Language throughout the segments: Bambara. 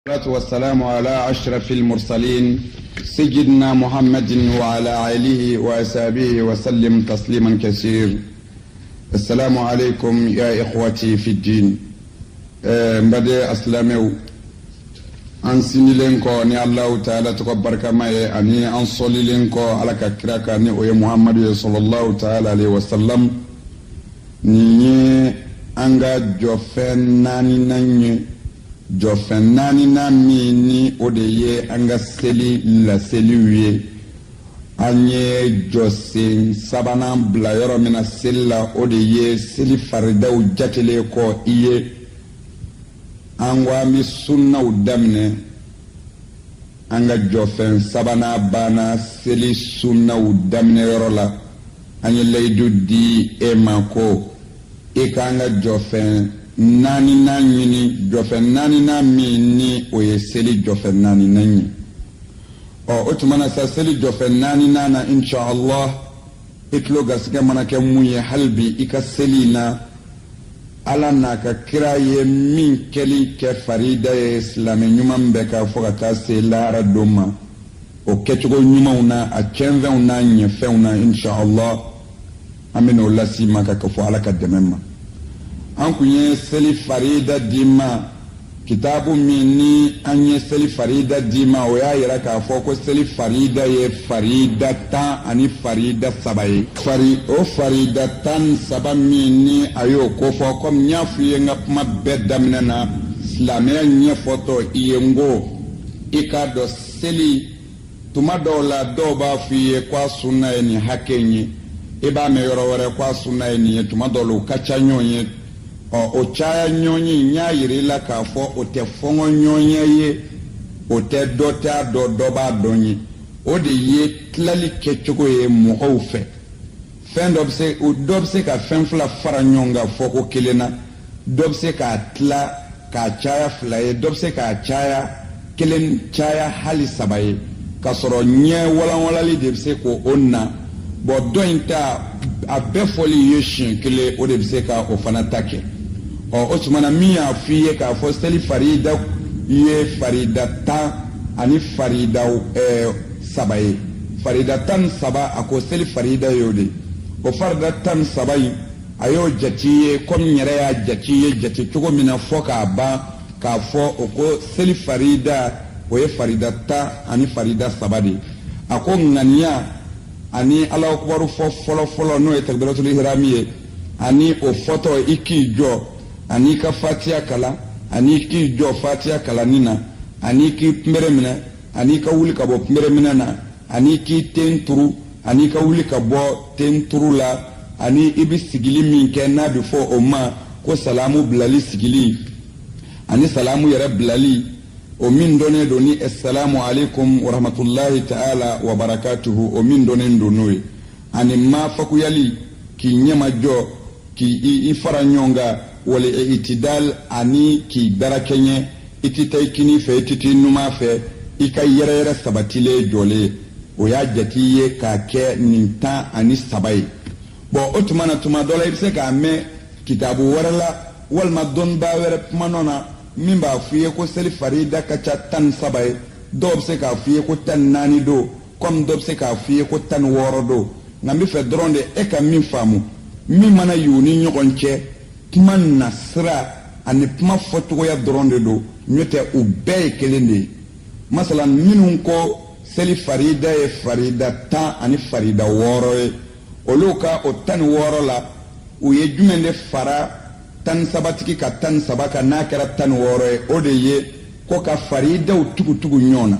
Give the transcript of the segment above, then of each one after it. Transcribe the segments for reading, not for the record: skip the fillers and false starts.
والصلاة والسلام على أشرف المرسلين سيدنا محمد وعلى آله وأصحابه وسلم تسليما كثيرا. السلام عليكم يا إخوتي في الدين. بدي أسلامي أنسني لنكو ني الله تعالى تكبر كما أني أنصلي لنكو على كراك ني محمد صلى الله تعالى عليه وسلم ني أنغا جوفن ناني ناني jɔfɛn naani na min ni o de ye an ka seli laseliw ye. An ye jɔsen sabanan bila yɔrɔ min na seli la, o de ye seli faridaw jatelen kɔ i ye. An ko an bɛ sunnaw daminɛ, an ka jɔfɛn sabanan banna seli sunnaw daminɛ yɔrɔ la. An ye layidu di e ma ko e k'an ka jɔfɛn naani na ɲini, jɔfɛn naani na min ni o ye seli jɔfɛn naani na ye. O tuma na sa seli jɔfɛn naani na na inshallah i tulo gasigɛ mana kɛ mun ye hali bi i ka seli na ala n'a ka kira ye min kɛli kɛ farida ye silamɛ ɲuman bɛɛ ka fɔ ka taa se lahara don ma, o kɛcogo ɲumanw na a tiɲɛfɛnw n'a ɲɛfɛnw na inshallah an bɛ n'o lasi ma ka fɔ ala ka dɛmɛ ma. An kun ye seli farida di ma kitabu min ni an ye seli farida di ma, o y'a yira k'a fɔ ko seli farida ye farida 10 ani farida 3 ye. O farida 13 min ni a y'o kofɔ komi n y'a f'i ye n ka kuma bɛɛ daminɛ na, silamɛya ɲɛfɔtɔ i ye n ko i k'a dɔn seli tuma dɔw la dɔw b'a f'i ye k'a sunna ye nin hakɛ in ye, i b'a mɛn yɔrɔ wɛrɛ k'a sunna ye nin ye, tuma dɔw la o ka ca ɲɔgɔn ye. O caya ɲɔgɔn n y'a yira i la k'a fɔ o tɛ fɔngɔ ɲɔgɔn ye, o tɛ dɔ t'a dɔn dɔ b'a dɔn ye. O de ye tilali kɛcogo ye mɔgɔw fɛ. Fɛn dɔ bɛ se ka fɛn fila fara ɲɔgɔn kan fɔ ko kelen na, dɔ bɛ se k'a tila k'a caya 2 ye, dɔ bɛ se k'a caya kelen caya hali 3 ye, k'a sɔrɔ ɲɛ walanwalali de bɛ se k'o na. Bon dɔ in ta a bɛɛ fɔli ye siɲɛ kelen, o de bɛ se ka o fana ta kɛ. O tuma na min y'a f'i ye k'a fɔ seli farida ye farida 10 ani farida 3 ye. Farida 13 a ko seli farida y'o de. O farida 13 in a y'o jate ye komi n yɛrɛ y'a jate ye jate cogo min na fɔ k'a ban k'a fɔ o ko seli farida o ye farida 10 ani farida 3 de. A ko ŋaniya ani Alahu Akibaru fɔ fɔlɔ n'o ye takbiratul ihrami ye, ani o fɔtɔ i k'i jɔ ani ka fatiha kalan, ani k'i jɔ fatiha kalanni na, ani k'i kunbere minɛ, ani ka wuli ka bɔ kunbere minɛ na, ani k'i ten turu, ani ka wuli ka bɔ ten turu la, ani i bɛ sigili min kɛ n'a bɛ fɔ o ma ko salamu bilali sigili, ani salamu yɛrɛ bilali, o min dɔnnen don ni assalamu alaikum wa rahmatullahi ta'ala wa barakatuhu, o min dɔnnen don n'o ye. Ani maa fakuyali k'i ɲɛmajɔ k'i fara ɲɔgɔn kan, wali itidal ani k'i darakɛɲɛ, i tɛ taa i kini fɛ, i tɛ taa i numan fɛ, i ka yɛrɛyɛrɛ sabatilen jɔlen, o y'a jate ye k'a kɛ nin 10 ani 3 ye. Bon o tuma na tuma dɔ la i bɛ se k'a mɛn kitabu wɛrɛ la walima dɔnnibaa wɛrɛ kumanɔ na min b'a f'i ye ko seli farida ka ca 13 ye, dɔw bɛ se k'a f'i ye ko 14 don, komi dɔw bɛ se k'a f'i ye ko 16 don. Nka n bɛ fɛ dɔrɔn de e ka min faamu, min mana y'u ni ɲɔgɔn cɛ kuma nasira ani kuma fɔcogoya dɔrɔn de don, n'o tɛ u bɛɛ ye kelen de ye. Masalan minnu ko seli farida ye farida 10 ani farida 6 ye, olu ka o 16 la u ye jumɛn de fara 13 tigi ka 13 kan n'a kɛra 16 ye, o de ye ko ka faridaw tugu ɲɔgɔn na,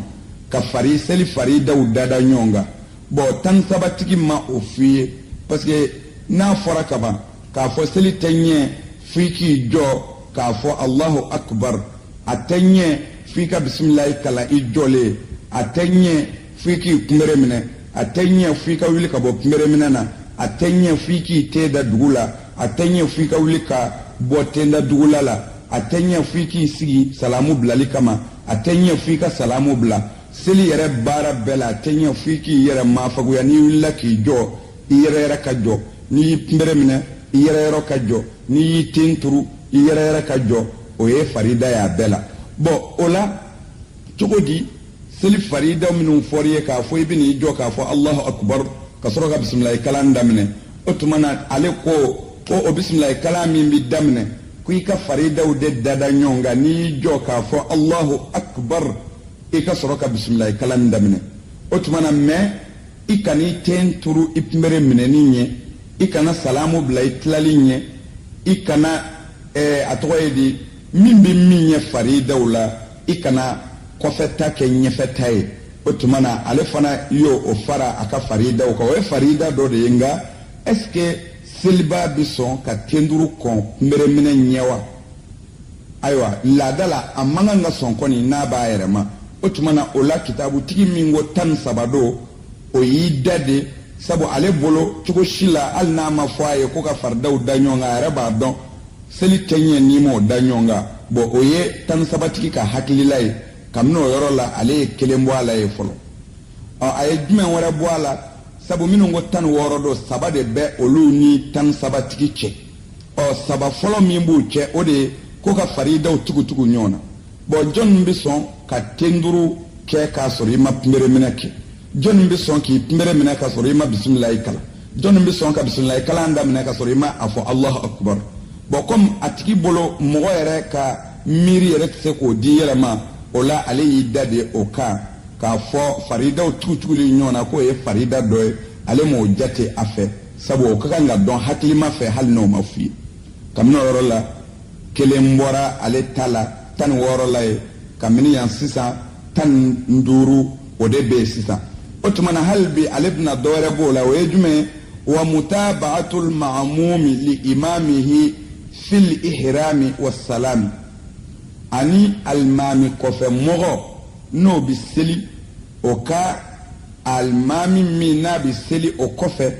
ka seli faridaw dada ɲɔgɔn kan. Bon 13 tigi ma o f'i ye parce que n'a fɔra ka ban k'a fɔ seli tɛ ɲɛ f'i k'i jɔ k'a fɔ Allahu Akbar, a tɛ ɲɛ f'i ka bisimilayi kalan i jɔlen, a tɛ ɲɛ f'i k'i kunbere minɛ, a tɛ ɲɛ f'i ka wuli ka bɔ kunbere minɛ na, a tɛ ɲɛ f'i k'i ten da dugu la, a tɛ ɲɛ f'i ka wuli ka bɔ ten da dugula la, a tɛ ɲɛ f'i k'i sigi salamu bilali kama, a tɛ ɲɛ f'i ka salamu bila. Seli yɛrɛ baara bɛɛ la a tɛ ɲɛ f'i k'i yɛrɛ maafagoya, n'i wulila k'i jɔ i yɛrɛ ka jɔ, n'i y'i kunbere minɛ i yɛrɛ ka jɔ, n'i y'i ten turu i yɛrɛ ka jɔ, o ye farida y'a bɛɛ la. Bon o la cogodi seli farida minnu fɔriye k'a fɔ i bɛn'i jɔ k'a fɔ Allahu akbar ka sɔrɔ ka bisimilahi kalan daminɛ o tuma na ale ko o bisimilahi kalan min bi daminɛ ko i ka faridaw de dada ɲɔgɔn kan n'i y'i jɔ k'a fɔ Allahu akbar i ka sɔrɔ ka bisimilahi kalan daminɛ o tuma na mais i kan'i ten turu i kunbere minɛni ɲɛ i kana salamu bila i tilali ɲɛ i kana a tɔgɔ ye di min bɛ min ɲɛ faridaw la i kana kɔfɛta kɛ ɲɛfɛta ye o tuma na ale fana y'o o fara a ka faridaw kan o ye farida dɔ de ye nka est ce que seliba bɛ sɔn ka ten duuru kɔn kunbere minɛ ɲɛ wa ayiwa laada la a man kan ka sɔn kɔni n'a b'a yɛrɛ ma o tuma na o la kitabutigi min ko 13 don o y'i da de sabu ale bolo cogo si la hali n'a ma fɔ a ye ko ka faridaw da ɲɔgɔn kan a yɛrɛ b'a dɔn seli tɛ ɲɛ n'i m'o da ɲɔgɔn kan bon o ye 13 tigi ka hakilila ye kabini o yɔrɔ la ale ye kelen bɔ a la ye fɔlɔ a ye jumɛn wɛrɛ bɔ a la sabu minnu ko 16 don 3 de bɛ olu ni 13 tigi cɛ 3 fɔlɔ min b'u cɛ o de ye ko ka faridaw tugu ɲɔgɔn na bon jɔn bɛ sɔn ka ten duuru kɛ k'a sɔrɔ i ma kunbere minɛ kɛ jɔn bɛ sɔn k'i kunbere minɛ k'a sɔrɔ i ma bisimilahi kalan jɔn bɛ sɔn ka bisimilahi kalan daminɛ k'a sɔrɔ i ma a fɔ Allahu akbar bon comme a tigi bolo mɔgɔ yɛrɛ ka miiri yɛrɛ tɛ se k'o di yɛrɛ ma o la ale y'i da de o kan k'a fɔ faridaw tuguli ɲɔgɔn na k'o ye farida dɔ ye ale m'o jate a fɛ sabu o ka kan ka dɔn hakilima fɛ hali n'o ma f'i ye kabini o yɔrɔ la kelen bɔra ale ta la 16 la ye kabini yan sisan 15 o de bɛ yen sisan o tuma na hali bi ale bɛna dɔ wɛrɛ b'o la o ye jumɛn ye wa mutaba'atul ma'mumi li imamihi fil ihrami was salami ani alimami kɔfɛ mɔgɔ n'o bɛ seli o ka alimami min n'a bɛ seli o kɔfɛ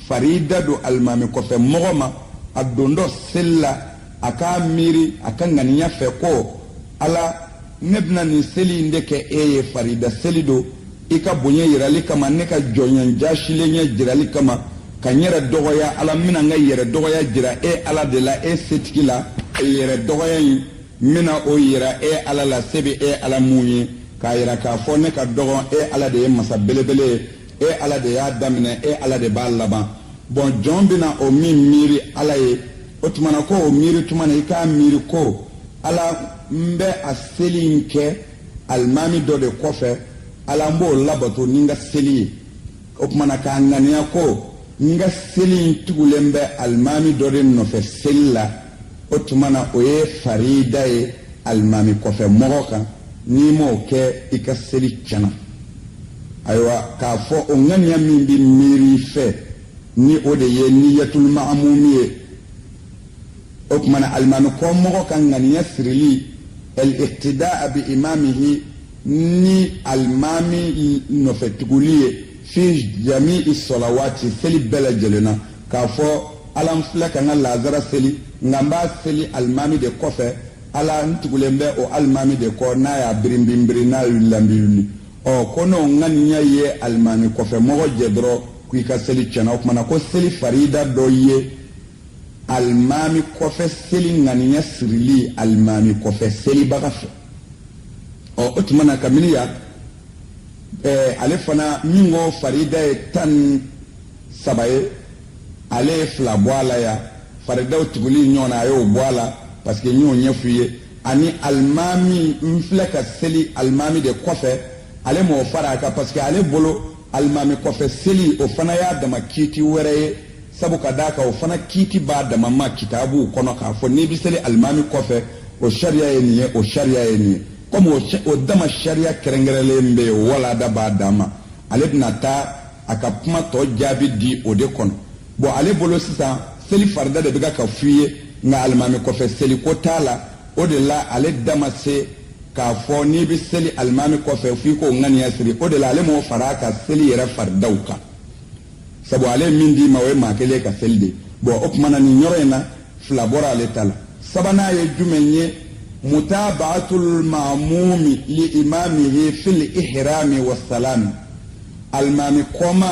farida don alimami kɔfɛ mɔgɔ ma a don dɔ seli la a k'a miiri a ka ŋaniya fɛ ko ala ne bɛna nin seli in de kɛ e ye farida seli don i ka bonya yirali kama ne ka jɔnya jaasilen ɲɛ jirali kama ka n yɛrɛ dɔgɔya ala n bɛna n ka yɛrɛ dɔgɔya jira e ala de la e setigi la yɛrɛ dɔgɔya in n bɛna o yira e ala la se bɛ e ala mun ye k'a yira k'a fɔ ne ka dɔgɔn e ala de ye masa belebele ye e ala de y'a daminɛ e ala de b'a laban bon jɔn bɛna o min miiri ala ye o tuma na ko o miiri tuma na i k'a miiri ko ala n bɛ a seli in kɛ alimami dɔ de kɔfɛ ala n b'o labato ni n ka seli ye o tuma na k'a ŋaniya ko n ka seli in tugulen bɛ alimami dɔ de nɔfɛ seli la o tuma na o ye farida ye alimami kɔfɛ mɔgɔ kan n'i m'o kɛ i ka seli tiɲɛna ayiwa k'a fɔ o ŋaniya min bɛ miiri fɛ ni o de ye niyatul ma'mumi ye o tuma na alimami kɔmɔgɔ ka ŋaniya sirili al-iqtidaa bi imamihi ni alimami nɔfɛ tuguli ye fi jami'i salawati seli bɛɛ lajɛlen na k'a fɔ ala n filɛ ka n ka lazara seli nka n b'a seli alimami de kɔfɛ ala n tugulen bɛ o alimami de kɔ n'a y'a birinbiri n'a wulila n bɛ wuli ko n'o ŋaniya ye alimami kɔfɛ mɔgɔ jɛ dɔrɔn k'i ka seli tiɲɛna o kumana ko seli farida dɔ ye alimami kɔfɛ seli ŋaniya sirili alimami kɔfɛ selibaga fɛ o tuma na kabini yan ale fana min ko farida ye 13 ye ale ye 2 bɔ a la yan faridaw tuguli ɲɔgɔn na a y'o bɔ a la parce que n y'o ɲɛf'i ye ani alimami n filɛ ka seli alimami de kɔfɛ ale m'o fara a kan parce que ale bolo alimami kɔfɛ seli o fana y'a dama kiiti wɛrɛ ye sabu ka d'a kan o fana kiiti b'a dama ma kitabuw kɔnɔ k'a fɔ n'i bɛ seli alimami kɔfɛ o sariya ye nin ye o sariya ye nin ye comme o dama sariya kɛrɛnkɛrɛnlen bɛ yen walada b'a dan ma ale bɛna taa a ka kuma tɔ jaabi di o de kɔnɔ bon ale bolo sisan seli farida de bɛ ka f'i ye nka alimami kɔfɛ seli ko t'a la o de la ale dama se k'a fɔ n'i bɛ seli alimami kɔfɛ f'i k'o ŋaniya siri o de la ale m'o fara a ka seli yɛrɛ faridaw kan sabu ale min d'i ma o ye maa kelen ka seli de bon o tuma na nin yɔrɔ in na 2 bɔra ale ta la sabanan ye jumɛn ye mutaba'atul ma'mumi li imamihi fil ihrami was salam alimami kɔma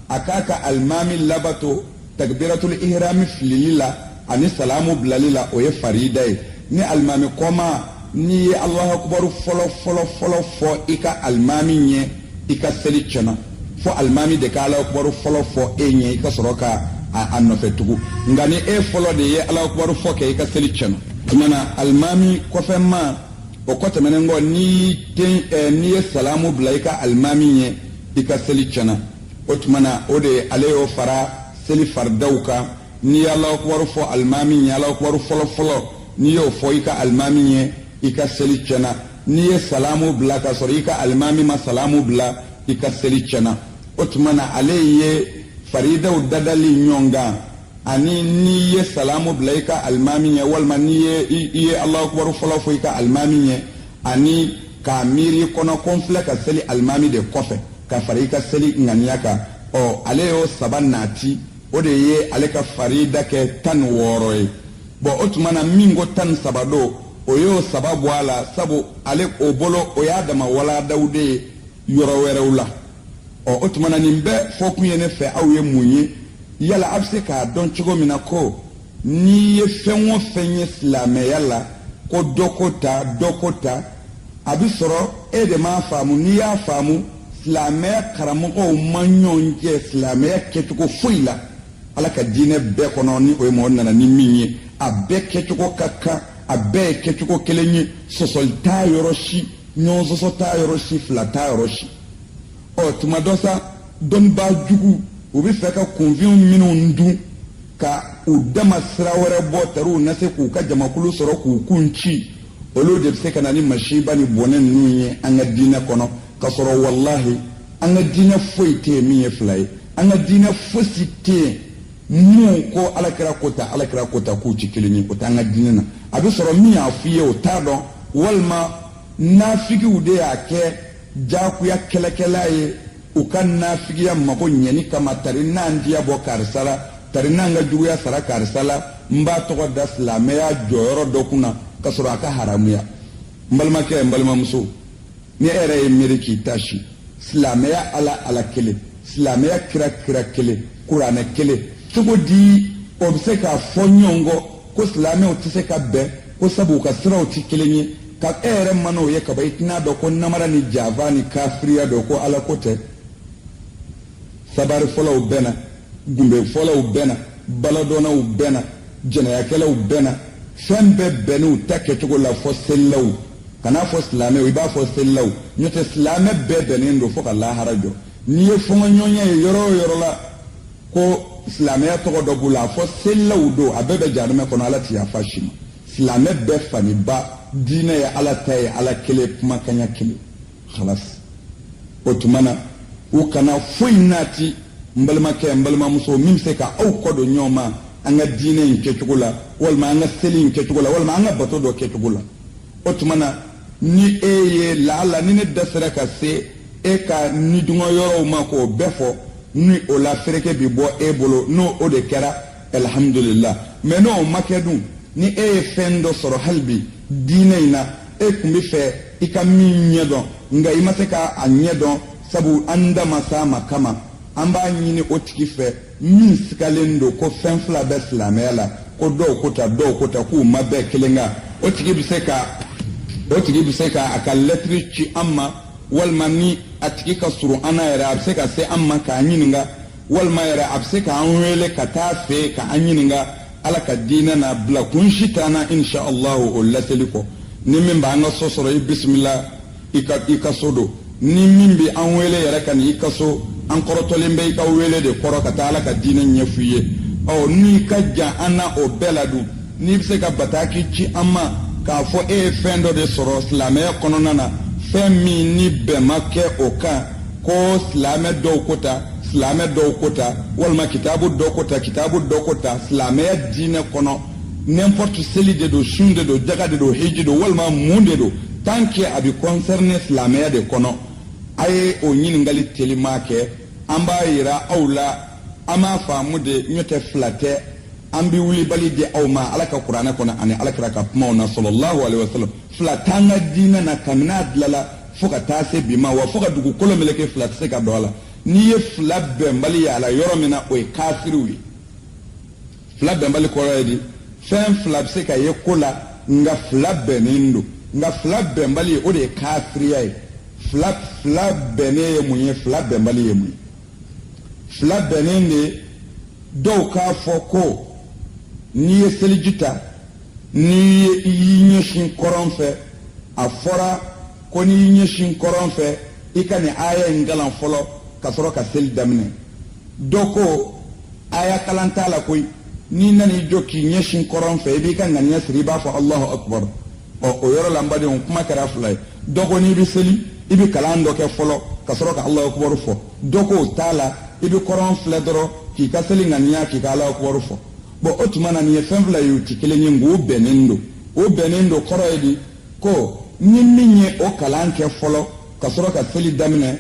a k'a ka alimami labato takbiratul ihrami filili la ani salamu bilali la o ye farida ye ni alimami kɔma ni Allahu akbar folo fo ika almami nye ika seli chana fo almami de ka Allahu akbar fo enye ika soroka anofe tugu ngani folo de ye Allahu akbar fo ke ika seli chana mana almami ko femma o ko temenengo ni ni salamu blaika almami nye ika seli chana otmana ode aleo fara seli fardauka ni Allahu akbar fo almami nye Allahu akbar folo ni yo fo ika almami nye ika seli chana ni salamu blaka soro ika almami ma salamu bla ika seli chana otmana aleye farida dadali nyonga ani ni salamu bla ika almami nye walma ni ye Allahu akbar fo ika almami nye ani kamiri kono konfle ka seli almami de kofe ka farika seli nganiaka o aleo sabanati ode ye aleka farida ke tan woroy bo otmana mingo tan sabado oyo sababu ala sabu ale obolo oyadama wala daude yoro werewla o otmana nimbe foku yene fe awye munye yala abse ka don chigo minako ni ye fenwo fenye slame yala ko dokota abisoro ede ma famu ni ya famu slame karamuko manyonje slame ketuko fuila ala ka dine be kono ni o mo nana ni minye abe ketuko kaka abe ketuko kelenye sosolta yoroshi nyozo sota yoroshi flata yoroshi o tumadosa don ba jugu ubi feka convion minu ndu ka udama srawere botaru nase ku ka jamakulu soro ku kunchi olo de seka nani mashiba ni bonen nunye anga dina kono kasoro wallahi anga dina foite miye flay anga dina fosite mu ko alakira kota ku cikilinyi ko tanga dina na abi soro mi afiye o tado walma nafiki ude yake jaku ya kelekelaye ukan nafiki ya mako nyeni kama tarina ndia bo karsala tarina nga jugu ya sara karsala mba to da islame ya joyoro dokuna kasoro aka haramuya mbalma ke mbalma muso ni ere emiriki tashi islame ya ala kele islame ya kira kele qur'ana kele tugo di obseka fonyongo ko islame o tiseka be ko sabu ka sira o tikelenye ka ere mano ye ka baitina do ko namara ni javani kafriya do ko ala kote sabar fola ubena gumbe fola ubena baladona ubena jena yakela ubena sembe benu take tugo la fo sellaw kana fo islame o iba fo sellaw nyote islame be benendo fo ka la harajo ni e fo nyonya yoro la ko islame ya to do bula fo sellaw do abebe jarume kono ala ti afashima islame be fani ba dina ya ala tay ala kele kuma kanya kele khalas otumana ukana fuinati mbalma ke mbalma muso mimse ka au kodo nyoma anga dina nke chugula walma anga seli nke chugula walma anga bato do ke chugula otumana ni eye la ni ne dasara ka se e ka ni dungo yoro ma ko befo ni o la fereke bi bo e bolo no o de kera alhamdulillah meno makedun ni e fendo soro halbi dina ina e kumbi fe ika mi nyedo nga imase ka anyedo sabu anda masama kama amba nyini otiki fe min sikalendo ko fenfla be slamela ko do kota ku mabe kelenga otiki biseka aka letrici amma walma ni atiki ka suru ana yara abseka se amma ka nyininga walma yara abseka anwele ka tafe ka anyininga ala ka dina na bla kunshitana insha Allah ullaseliko ni min ba nga sosoro bismillah ika sodo ni min bi anwele yara kan ikaso an korotolembe ika wele de koro ka taala ka dina nyefuye o ni ka ja ana o beladu ni bse ka bataki ci amma ka fo e fendo de soro islame kono nana femi ni be make oka ko islame do kota walma kitabu do kota islame dina kono n'importe celi de do shunde do jaga de do hiji do walma munde do tanke abi concerne islame de kono aye o nyini ngali telimake amba yira awla ama famu de nyote flate ambi wuli bali de awma alaka qur'ana kona ani alaka ka mauna sallallahu alaihi wasallam flatanga dina na kamna dlala fuka tase bima wa fuka dugu kolo meleke flat se ka dola ni ye flabbe mbali ya la yoromina o kafiru flabbe mbali ko redi fen flab se ka ye kola nga flabbe nindo nga fila bɛnbali o de ye kafiriya ye fila bɛnnen ye mun ye fila bɛnbali ye mun ye fila bɛnnen de dɔw k'a fɔ ko n'i ye seliji ta n'i y'i ɲɛsin kɔrɔn fɛ a fɔra ko n'i y'i ɲɛsin kɔrɔn fɛ i ka nin aya in kalan fɔlɔ ka sɔrɔ ka seli daminɛ dɔ ko aya kalan t'a la koyi n'i nan'i jɔ k'i ɲɛsin kɔrɔn fɛ i b'i ka ŋaniya siri i b'a fɔ Allahu akbar o yɔrɔ la n badenw kuma kɛra fila ye dɔ ko n'i bɛ seli i bɛ kalan dɔ kɛ fɔlɔ ka sɔrɔ ka Allahu akbar fɔ dɔ ko o t'a la i bɛ kɔrɔn filɛ dɔrɔn k'i ka seli ŋaniya k'i ka Allahu akbar fɔ bon o tuma na nin ye fɛn fila ye o ti kelen ye nka o bɛnnen don kɔrɔ ye di ko ni min ye o kalan kɛ fɔlɔ ka sɔrɔ ka seli daminɛ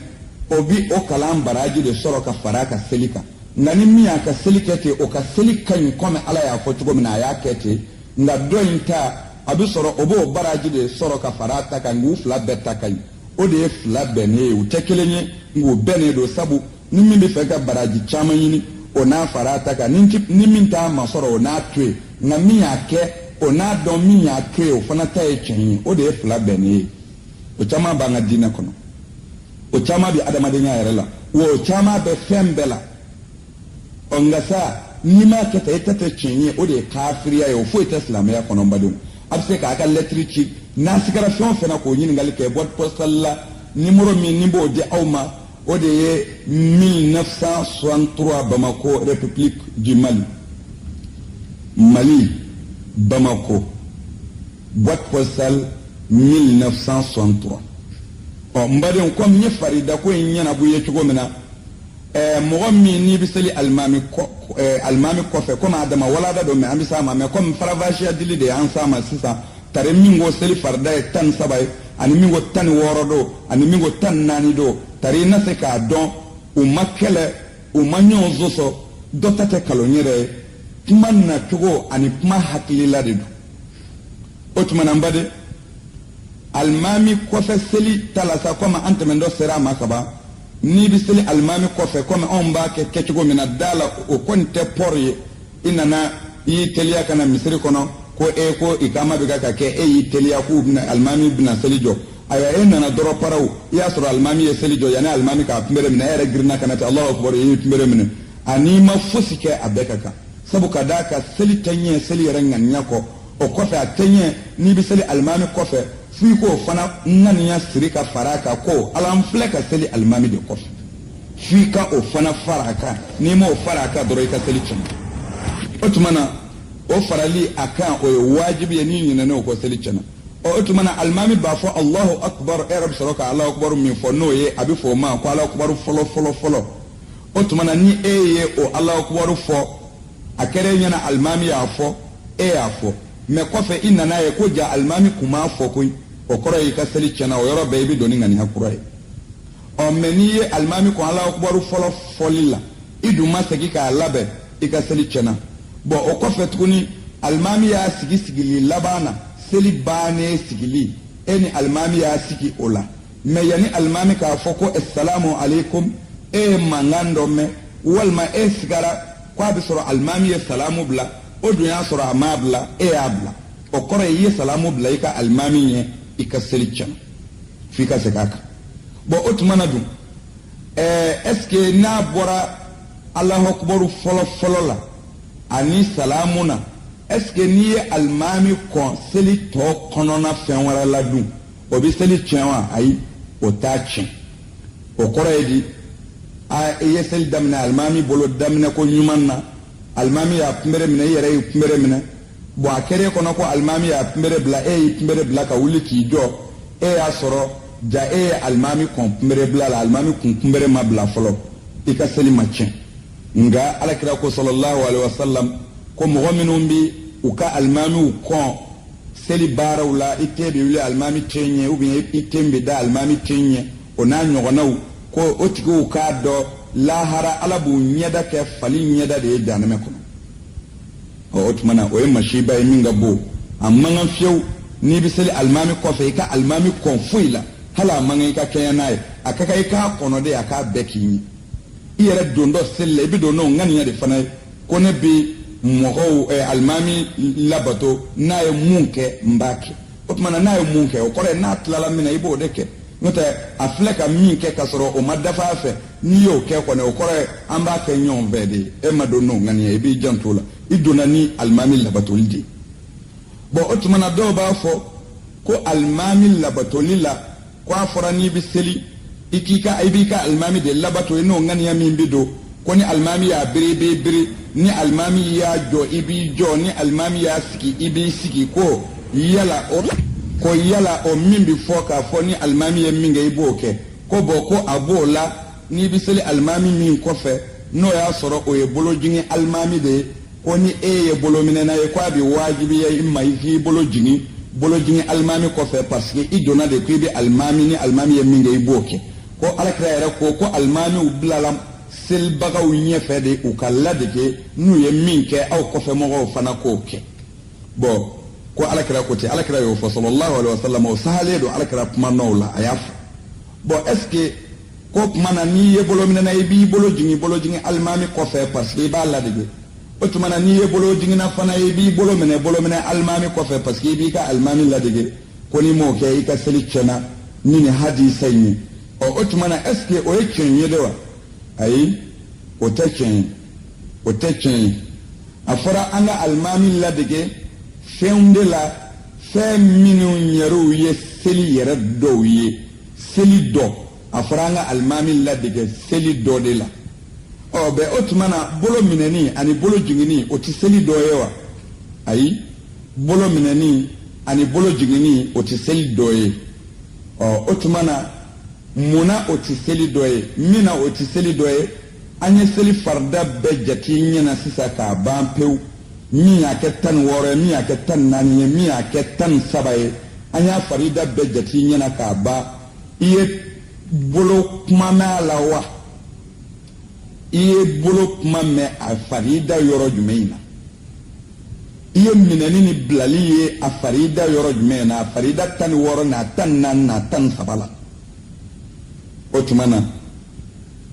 o bi o kalan baraji de sɔrɔ ka fara a ka seli kan nka ni min y'a ka seli kɛ ten o ka seli ka ɲi komi Ala y'a fɔ cogo min na a y'a kɛ ten nka dɔ in ta a bɛ sɔrɔ o b'o baraji de sɔrɔ ka fara a ta kan nka u fila bɛɛ ta ka ɲi o de ye fila bɛnnen ye u tɛ kelen ye nka o bɛnnen don sabu ni min bɛ fɛ ka baraji caman ɲini o n'a fara a ta kan ni min t'a ma sɔrɔ o n'a to yen nka min y'a kɛ o n'a dɔn min y'a to yen o fana ta ye tiɲɛ ye o de ye fila bɛnnen ye o caman b'an ka diinɛ kɔnɔ o caman bɛ adamadenya yɛrɛ la wa o caman bɛ fɛn bɛɛ la ɔ nka sa n'i m'a kɛ tan e ta tɛ tiɲɛ ye o de ye kafiriya ye o foyi tɛ silamɛya kɔnɔ badenw a bɛ se k'a ka lɛtiri ci n'a sigara fɛn o fɛn na k'o ɲininkali kɛ boîte postale la numéro min ni b'o di aw ma o de ye 1963 Bamako République du Mali Bamako boîte postale 1963 ɔ n badenw comme n ye farida ko in ɲɛnabu ye cogo min na mɔgɔ min n'i bɛ seli alimami kɔfɛ komi adama walada don mɛ an bɛ s'a ma mɛ komi faravasiya dili de y'an s'a ma sisan tari min ko seli farida ye 13 ye ani min ko 16 don ani min ko 14 don tari i na se k'a dɔn u ma kɛlɛ u ma ɲɔgɔn sɔsɔ dɔ ta tɛ kalon yɛrɛ ye kuma nacogo ani kuma hakilila de don o tuma na n baden alimami kɔfɛ seli ta la sa komi an tɛmɛtɔ sera a ma kaban n'i bɛ seli alimami kɔfɛ komi anw b'a kɛ kɛcogo min na da la o kɔni tɛ pɔri ye i nana i y'i teliya ka na misiri kɔnɔ ko ko ikama bɛ ka kɛ e y'i teliya k'u bɛna alimami bɛna seli jɔ ayiwa e nana dɔrɔn paraw i y'a sɔrɔ alimami ye seli jɔ yanni alimami k'a kunbere minɛ e yɛrɛ girinna ka na ten Allahu akbar i y'i kunbere minɛ ani ma fosi kɛ a bɛɛ ka kan sabu ka d'a kan seli tɛ ɲɛ seli yɛrɛ ŋaniya kɔ o kɔfɛ a tɛ ɲɛ n'i bɛ seli alimami kɔfɛ f'i k'o fana ŋaniya siri ka fara a kan ko ala n filɛ ka seli alimami de kɔfɛ f'i ka o fana fara a kan n'i ma o fara a kan dɔrɔn i ka seli tiɲɛna o tuma na o farali a kan o ye wajibi ye n'i ɲinɛna o kɔ seli tiɲɛna o tuma na alimami b'a fɔ Allahu akbar e yɛrɛ bɛ sɔrɔ ka Allahu akbar min fɔ n'o ye a bɛ fɔ o ma ko Allahu akbar fɔlɔ o tuma na ni e ye o Allahu akbar fɔ a kɛra e ɲɛna alimami y'a fɔ e y'a fɔ mɛ kɔfɛ i nana ye ko ja alimami kun m'a fɔ koyi o kɔrɔ ye i ka seli tiɲɛna o yɔrɔ bɛɛ i bɛ don ni ŋaniya kura ye ɔ mɛ n'i ye alimami kɔn Allahu akbar fɔlɔ fɔli la i dun ma segin k'a labɛn i ka seli tiɲɛna bɔn o kɔfɛ tuguni alimami y'a sigili laban na seli bannen sigili e ni alimami y'a sigi o la mɛ yanni alimami k'a fɔ ko assalamu alaikum e ye mankan dɔ mɛn walima e sigara k'a bɛ sɔrɔ alimami ye salamu bila o dun y'a sɔrɔ a m'a bila e y'a bila o kɔrɔ ye i ye salamu bila i ka alimami ye i ka seli tiɲɛna f'i ka segin a kan bɔn o tuma na dun est ce que n'a bɔra Allahu akbar fɔlɔ la ani salamu na est ce que n'i ye alimami kɔn seli tɔ kɔnɔna fɛn wɛrɛ la dun o bɛ seli tiɲɛ wa ayi o t'a tiɲɛ o kɔrɔ ye di i ye seli daminɛ alimami bolo daminɛ ko ɲuman na alimami y'a kunbere minɛ i yɛrɛ y'i kunbere minɛ bɔn a kɛra e kɔnɔ ko alimami y'a kunbere bila e y'i kunbere bila ka wuli k'i jɔ e y'a sɔrɔ ja e ye alimami kɔn kunbere bila la alimami kun kunbere ma bila fɔlɔ i ka seli ma tiɲɛ nka alakira ko sallallahu alaihi wasallam ko mɔgɔ minnu bi u ka alimamiw kɔn seli baaraw la i tɛ bɛ wuli alimami tɛ ɲɛ ou bien i tɛ bɛ da alimami tɛ ɲɛ o n'a ɲɔgɔnnaw ko o tigiw k'a dɔn lahara ala b'u ɲɛda kɛ fali ɲɛda de ye jahanama kɔnɔ o tuma na o ye masiba ye min ka bon a man kan fiyewu n'i bɛ seli alimami kɔfɛ i ka alimami kɔn foyi la hali a man kan i ka kɛɲɛ n'a ye a ka kan i k'a kɔnɔ de a k'a bɛɛ k'i ɲɛ i yɛrɛ don dɔ seli la i bɛ don n'o ŋaniya de fana ye ko ne bɛ mɔgɔw alimami labato n'a ye mun kɛ n b'a kɛ o tumana na ye mun kɛ o kɔrɔ ye n'a tilala min na i b'o de kɛ n'o tɛ a filɛ ka min kɛ ka sɔrɔ o ma dafa a fɛ n'i y'o kɛ kɔni o kɔrɔ ye an b'a kɛ ɲɔgɔn fɛ de e ma don n'o ŋaniya i b'i janto la i donna ni alimami labatoli de bon o tumana dɔw b'a fɔ ko alimami labatoli la ko a fɔra n'i bɛ seli i b'i ka alimami de labato i n'o ŋaniya min bɛ don ko ni alimami y'a bere i b'i bere ni alimami y'a jɔ i b'i jɔ ni alimami y'a sigi i b'i sigi ko yala o min bɛ fɔ k'a fɔ ni alimami ye min kɛ i b'o kɛ ko bon ko a b'o la n'i bɛ seli alimami min kɔfɛ n'o y'a sɔrɔ o ye bolojigin alimami de ye ko ni e ye bolominɛna ye ko a bɛ waajibiya i ma i k'i bolojigin alimami kɔfɛ parce que i donna de ko i bɛ alimami ni alimami ye min kɛ i b'o kɛ ko alakira yɛrɛ ko alimamiw bilala selibagaw ɲɛfɛ de u ka ladege n'u ye min kɛ aw kɔfɛ mɔgɔw fana k'o kɛ bon ko alakira ko ten alakira y'o fɔ sallallahu alaihi wasallam o sahalen don alakira kumanaw la a y'a fɔ bon est ce que ko tuma na n'i ye bolominɛna i b'i bolojigin alimami kɔfɛ parce que i b'a ladege o tuma na n'i ye bolojigina fana i b'i bolominɛ alimami kɔfɛ parce que i b'i ka alimami ladege ko n'i m'o kɛ i ka seli tiɲɛna ni nin hadisa in ye o tuma na est ce que o ye tiɲɛ ye de wa ayi o tɛ tiɲɛ ye a fɔra an ka alimami ladege fɛnw de la fɛn minnu yɛrɛw ye seli yɛrɛ dɔw ye seli dɔ a fɔra an ka alimami ladege seli dɔ de la bɛn o tuma na bolo minɛni ani bolo jiginni o tɛ seli dɔ ye wa ayi bolo minɛni ani bolo jiginni o tɛ seli dɔ ye o tuma na munna o tɛ seli dɔ ye min na o tɛ seli dɔ ye an ye seli farida bɛɛ jate ɲɛna sisan k'a ban pewu min y'a kɛ 16 ye min y'a kɛ 14 ye min y'a kɛ 17 ye an y'a farida bɛɛ jate ɲɛna k'a ban i ye bolo kuma mɛn a la wa i ye bolo kuma mɛn a farida yɔrɔ jumɛn na i ye minɛni ni bilali ye a farida yɔrɔ jumɛn na a farida 16 n'a 14 n'a 17 la o tuma na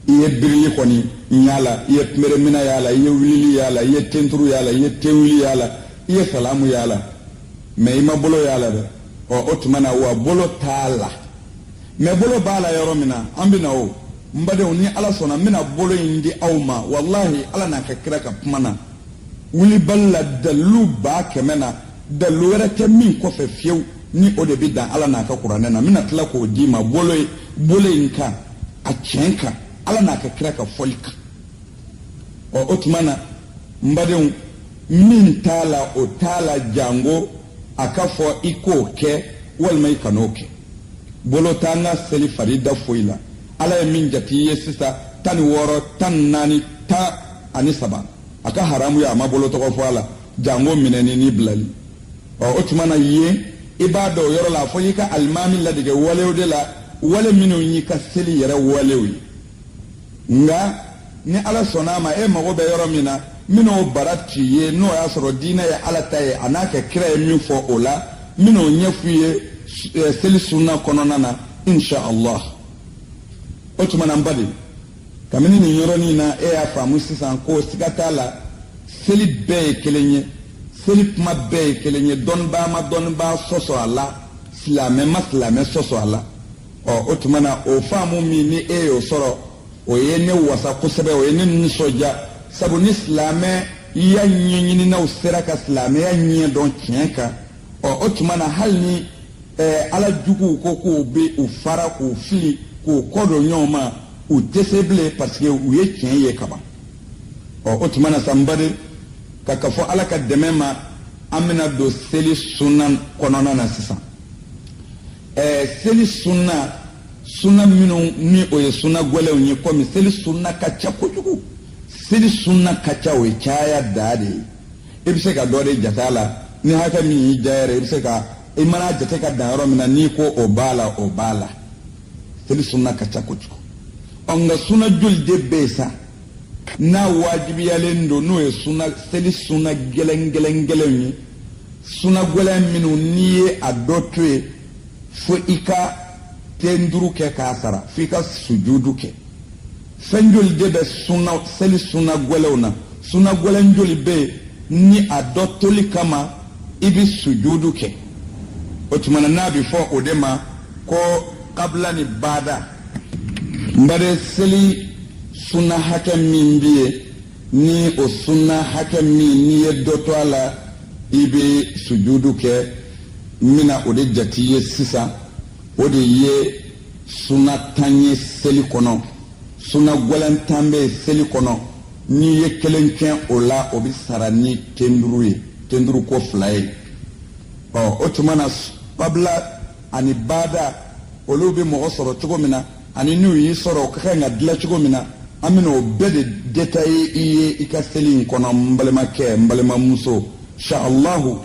i ye birili kɔni y'a la i ye kunbɛrɛmina y'a la i ye wulili y'a la i ye tenturu y'a la i ye tewuli y'a la i ye salamu y'a la mais i ma bolo y'a la dɛ o tuma na wa bolo t'a la mais bolo b'a la yɔrɔ min na an bɛ na o n badenw ni ala sɔnna n bɛna bolo in di aw ma walahi ala n'a ka kira ka kuma na wulibali la dalilu 100 na dalilu wɛrɛ tɛ min kɔfɛ fiyewu ni o de bɛ dan ala n'a ka kuranɛ na n bɛna tila k'o d'i ma bolo in kan a tiɲɛ kan ala n'a ka kira ka fɔli kan o tuma na n badenw min t'a la o t'a la jango a ka fɔ i k'o kɛ walima i kan'o kɛ bolo t'an ka seli farida foyi la ala ye min jate ye sisan 16 14 17 a ka haramu ye a ma bolo tɔgɔ fɔ a la jango minɛni ni bilali o tuma na yen i b'a dɔn o yɔrɔ la a fɔ i ka alimami ladege walew de la wale minnu y'i ka seli yɛrɛ walew ye nka ni ala sɔnna a ma e mago bɛ yɔrɔ min na min'o bara ci ye n'o y'a sɔrɔ diinɛ ye ala ta ye a n'a kɛ kira ye min fɔ o la min'o ɲɛf'i ye seli sunna kɔnɔna na insha Allah o tuma na n badi kabini nin yɔrɔnin na e y'a faamu sisan ko siga t'a la seli bɛɛ ye kelen ye seli kuma bɛɛ ye kelen ye dɔnnibaa ma dɔnnibaa sɔsɔ a la silamɛ ma silamɛ sɔsɔ a la o tuma na o faamu min ni e y'o sɔrɔ o ye ne wasa kosɛbɛ o ye ne nisɔndiya sabu ni silamɛ y'a ɲɛɲininaw sera ka silamɛya ɲɛ dɔn tiɲɛ kan o tuma na hali ni ala juguw ko k'u bɛ u fara k'u fili k'u kɔdon ɲɔgɔn ma u tɛ se bilen parce que u ye tiɲɛ ye kaban o tuma na san bade ka fɔ ala ka dɛmɛ ma an bɛna don seli sunna kɔnɔna na sisan seli sunna minnu ni o ye sunna gwɛlɛnw ye komi seli sunna ka ca kojugu seli sunna ka ca o ye caya daa de ye i bɛ se ka dɔ de jate a la ni hakɛ min y'i diya yɛrɛ i bɛ se ka i mana jate ka dan yɔrɔ min na n'i ko o b'a la seli sunna ka ca kojugu nka sunna joli de bɛ yen sa n'a wajibiyalen don n'o ye seli sunna gɛlɛn ye sunna gɛlɛn minnu n'i ye a dɔ to yen fo i ka ten duuru kɛ k'a sara fo i ka sujudu kɛ fɛn joli de bɛ seli sunna gɛlɛnw na sunna gɛlɛn joli bɛ yen ni a dɔ toli kama i bɛ sujudu kɛ o tumana n'a bɛ fɔ o de ma ko kabla ni bada mbare seli sunna hakɛ min bɛ yen ni o sunna hakɛ min n'i ye dɔ to a la i bɛ sujudu kɛ mina o de jati ye sisan o de ye sunna tan ye seli kɔnɔ sunna gɛlɛn tan bɛ seli kɔnɔ n'i ye kelen kɛ o la o bɛ sara ni tenduru ye tenduru ko fila ye o tuma na kabla ani bada olu bɛ mɔgɔ sɔrɔ cogo min na ani n'u y'i sɔrɔ o ka kan ka dilan cogo min na an bɛna o bɛɛ de détailler i ye i ka seli in kɔnɔ n balimakɛ n balimamuso inshallahu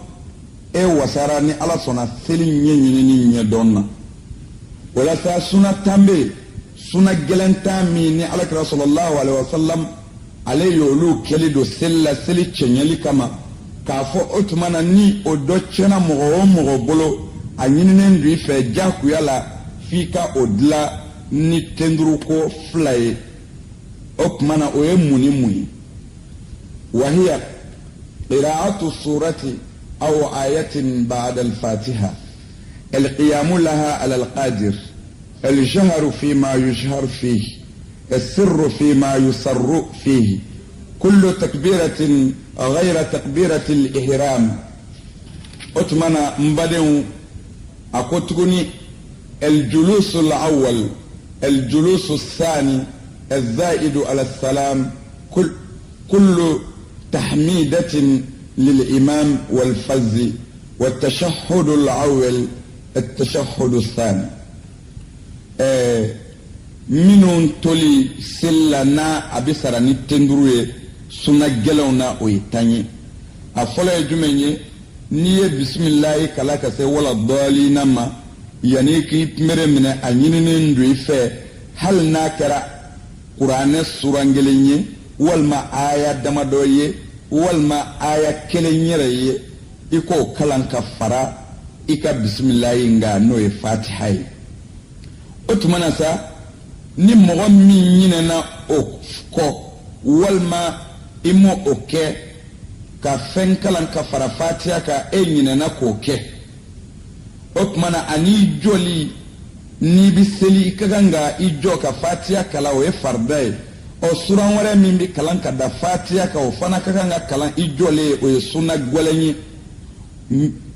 e wasara ni ala sɔnna seli ɲɛɲinini ɲɛdɔn na walasa sunna tan bɛ yen sunna gɛlɛn tan min ni alakira sallallahu alaihi wasallam ale y'olu kɛli don seli la seli cɛɲɛli kama k'a fɔ o tuma na ni o dɔ tiɲɛna mɔgɔ o mɔgɔ bolo a ɲininen don i fɛ jakuya la f'i ka o dilan ni tenduruko fila ye o tuma na o ye mun ni mun ye wahiya qira'atu surati aw ayatin ba'da al-fatiha القيام لها على القادر الجهر فيما يجهر فيه السر فيما يسر فيه كل تكبيرة غير تكبيرة الإحرام أتمنى مبدئ أقول الجلوس الأول الجلوس الثاني الزائد على السلام كل تحميدة للإمام والفز والتشهد الأول التشهد الثاني منون تولي سلنا أبسرني تندروي سنة جلونا ويتاني أفلا يجمعني نية بسم الله كلاك سي ولا الضالين ما يعني كي تمر من أنينين دويفة هل ناكرا قرآن سورانجليني والما آية دمدوية والما آية كلينيري إكو كلان كفارا إكا بسم الله إنغا نوي فاتحة أتمنى سا ni mɔgɔ min ɲinɛna o kɔ walima i m'o kɛ ka fɛn kalan ka fara fatiha kan e ɲinɛna k'o kɛ o tuma na ani jɔli n'i bɛ seli i ka kan ka i jɔ ka fatiha kalan o ye farida ye ɔ suran wɛrɛ min bɛ kalan ka da fatiha kan o fana ka kan ka kalan i jɔlen o ye sunna gɛlɛn ye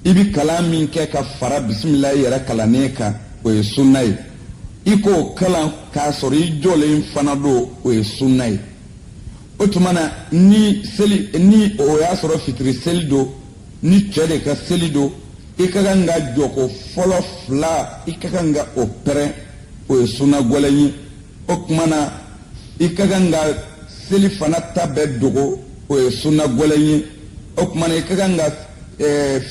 i bɛ kalan min kɛ ka fara bisimilayi yɛrɛ kalannen kan o ye sunna ye i k'o kalan k'a sɔrɔ i jɔlen fana don o ye sunna ye o tuma na ni seli ni o y'a sɔrɔ fitiri seli don ni cɛ de ka seli don i ka kan ka jɔ ko fɔlɔ fila i ka kan ka o pɛrɛn o ye sunna gɛlɛn ye o tuma na i ka kan ka seli fana ta bɛɛ dogo o ye sunna gɛlɛn ye o tuma na i ka kan ka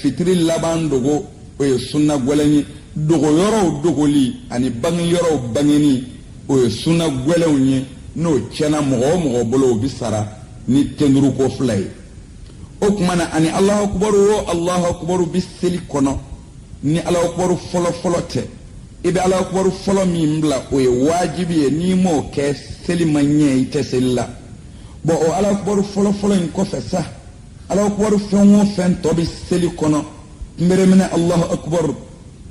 fitiri laban dogo o ye sunna gɛlɛn ye dogo yɔrɔw dogoli ani bange yɔrɔw bangeni o ye sunna gɛlɛnw ye n'o tiɲɛna mɔgɔ o mɔgɔ bolo o bi sara ni tenduruko fila ye o tuma na ani alahu akubaru o alahu akubaru bi seli kɔnɔ ni alahu akubaru fɔlɔ tɛ i bɛ alahu akubaru fɔlɔ min bila o ye waajibi ye n'i m'o kɛ seli ma ɲɛ i tɛ seli la bɔn o alahu akubaru fɔlɔ in kɔfɛ sa alahu akubaru fɛn o fɛn tɔ bi seli kɔnɔ nbɛrɛminɛ alahu akubaru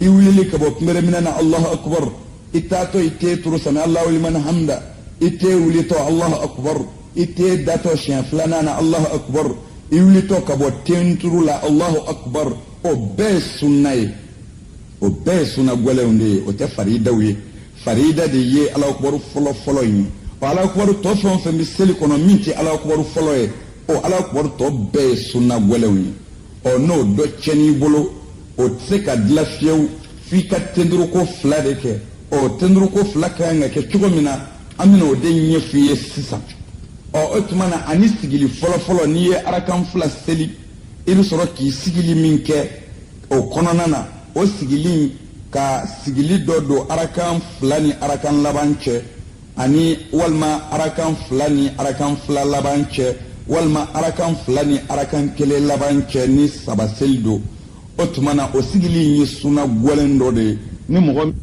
i wulili ka bɔ kunbɛrɛminɛ na alahu akbar i taatɔ i tɛ turu sami allahu liman hamda i tɛ wulitɔ alahu akbar i tɛ datɔ siɲɛ filanan na alahu akbar i wulitɔ ka bɔ tenturu la alahu akbar o bɛɛ ye sunna ye o bɛɛ ye sunna gɛlɛnw de ye o tɛ faridaw ye farida de ye alahu akbar fɔlɔ ye o alahu akbar tɔ fɛn o fɛn bɛ seli kɔnɔ min tɛ alahu akbar fɔlɔ ye o alahu akbar tɔ bɛɛ ye sunna gɛlɛnw ye ɔ n'o dɔ tiɲɛn'i bolo o tɛ se ka dilan fiyewu f'i ka tenduruko fila de kɛ ɔ tenduruko fila ka kan ka kɛ cogo min na an bɛna o de ɲɛf'i ye sisan ɔ o tuma na ani sigili fɔlɔ n'i ye arakan fila seli i bɛ sɔrɔ k'i sigili min kɛ o kɔnɔna na o sigili ka sigili dɔ don arakan fila ni arakan laban cɛ ani walima arakan fila ni arakan fila laban cɛ walima arakan fila ni arakan kelen laban cɛ ni saba seli don o tuma na o sigili in ye sunna gɛlɛn dɔ de ye ni mɔgɔ